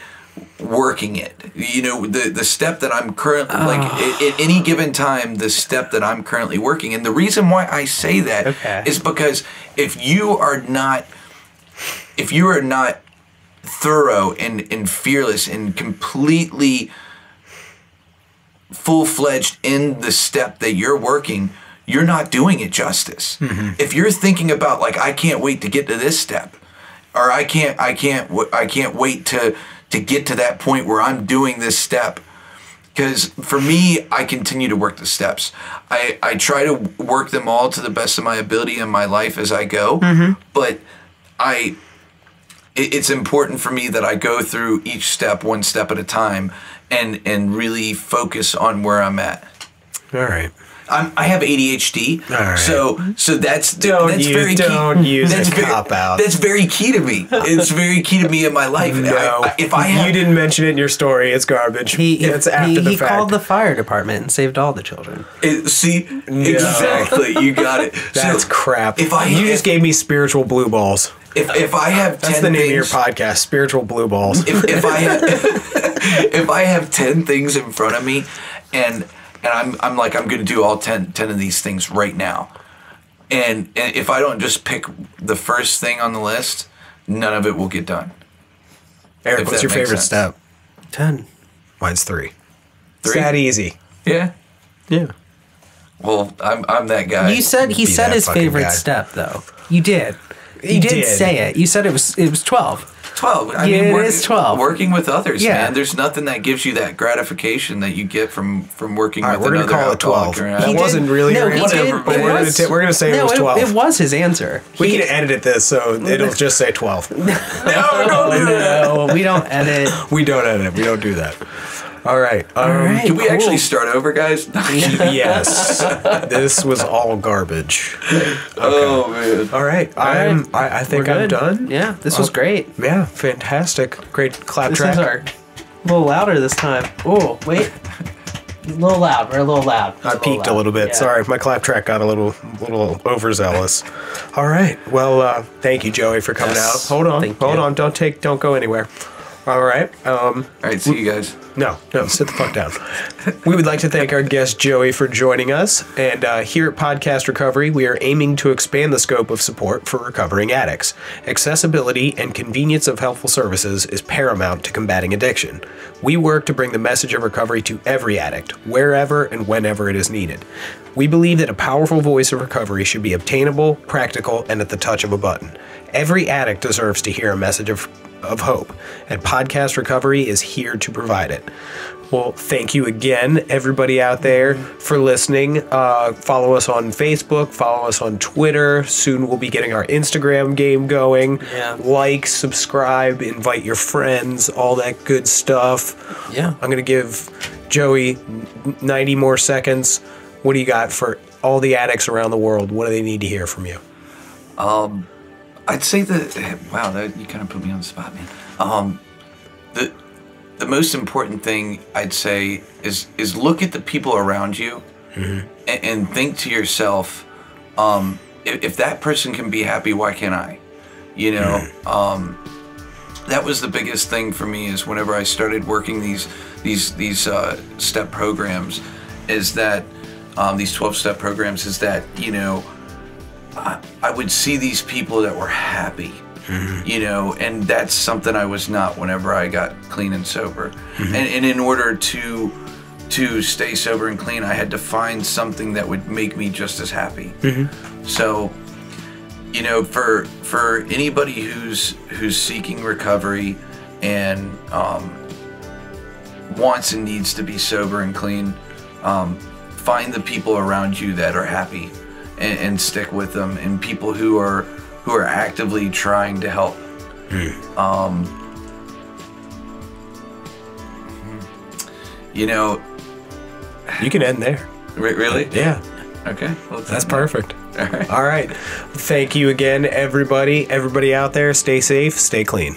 working it. You know, the step that I'm currently at any given time, the step that I'm currently working. And the reason why I say that is because if you are not thorough and fearless and completely full-fledged in the step that you're working, you're not doing it justice. If you're thinking about like, I can't wait to get to this step, or I can't wait to get to that point where I'm doing this step. Because for me, I continue to work the steps. I try to work them all to the best of my ability in my life as I go, but it's important for me that I go through each step one step at a time and really focus on where I'm at. All right. I have ADHD, all right. so that's very key. Don't use a cop out. That's very key to me. It's very key to me in my life. No, you didn't mention it in your story. It's garbage. He called the fire department and saved all the children. Exactly. You got it. That's crap. You just gave me spiritual blue balls. if I have 10 That's the name of your things, podcast, Spiritual Blue Balls. if I have if I have 10 things in front of me, and I'm like, I'm going to do all 10 of these things right now, and if I don't just pick the first thing on the list, none of it will get done. Eric, what's your favorite step? 10. Mine's 3. 3? It's that easy. Yeah. Yeah. Well, I'm that guy. You said he said his favorite guy. step though. You did. He You did did. say it. You said it was 12. 12. I Yeah, mean, it is 12. Working with others, Yeah. man. There's nothing that gives you that gratification that you get from working All right, with we're another gonna call it 12. alcoholic or an That He addict. wasn't did- really no, your he answer, did. but It we're gonna was- we're gonna say it was 12. It was his answer. We can edit it this so it'll just say 12. No, don't do that. No, we don't edit. We don't edit. We don't do that. All right. right. Can we Cool. actually start over, guys? Yes. This was all garbage. Oh man. All right. I think We're I'm good. done. Yeah, this was great. Yeah. Fantastic. Great clap This track. is our a little louder this time. Oh, wait. A little loud. We're a little loud. I peaked a little bit. Yeah. Sorry, my clap track got a little overzealous. All right. Well, thank you, Joey, for coming Yes. out. Hold on. Thank Hold you. on. Don't go anywhere. All right. All right, see you guys. No, sit the fuck down. We would like to thank our guest Joey for joining us. And here at Podcast Recovery, we are aiming to expand the scope of support for recovering addicts. Accessibility and convenience of helpful services is paramount to combating addiction. We work to bring the message of recovery to every addict, wherever and whenever it is needed. We believe that a powerful voice of recovery should be obtainable, practical, and at the touch of a button. Every addict deserves to hear a message of hope, and Podcast Recovery is here to provide it. Well, thank you again, everybody out there, for listening. Follow us on Facebook, follow us on Twitter. Soon we'll be getting our Instagram game going. Yeah. Like, subscribe, invite your friends, all that good stuff. Yeah. I'm going to give Joey 90 more seconds. What do you got for all the addicts around the world? What do they need to hear from you? I'd say that. Wow, that you kind of put me on the spot, man. The most important thing I'd say is look at the people around you, and think to yourself, if that person can be happy, why can't I? You know, that was the biggest thing for me. Is whenever I started working these step programs, is that these 12-step programs, is that, you know, I would see these people that were happy, you know, and that's something I was not whenever I got clean and sober. And in order to stay sober and clean, I had to find something that would make me just as happy. So, you know, for anybody who's seeking recovery and wants and needs to be sober and clean, find the people around you that are happy. And stick with them, and people who are actively trying to help. You know, You can end there. really? Yeah. Okay. Well, That's perfect. All right. All right. Thank you again, everybody. Everybody out there, stay safe, stay clean.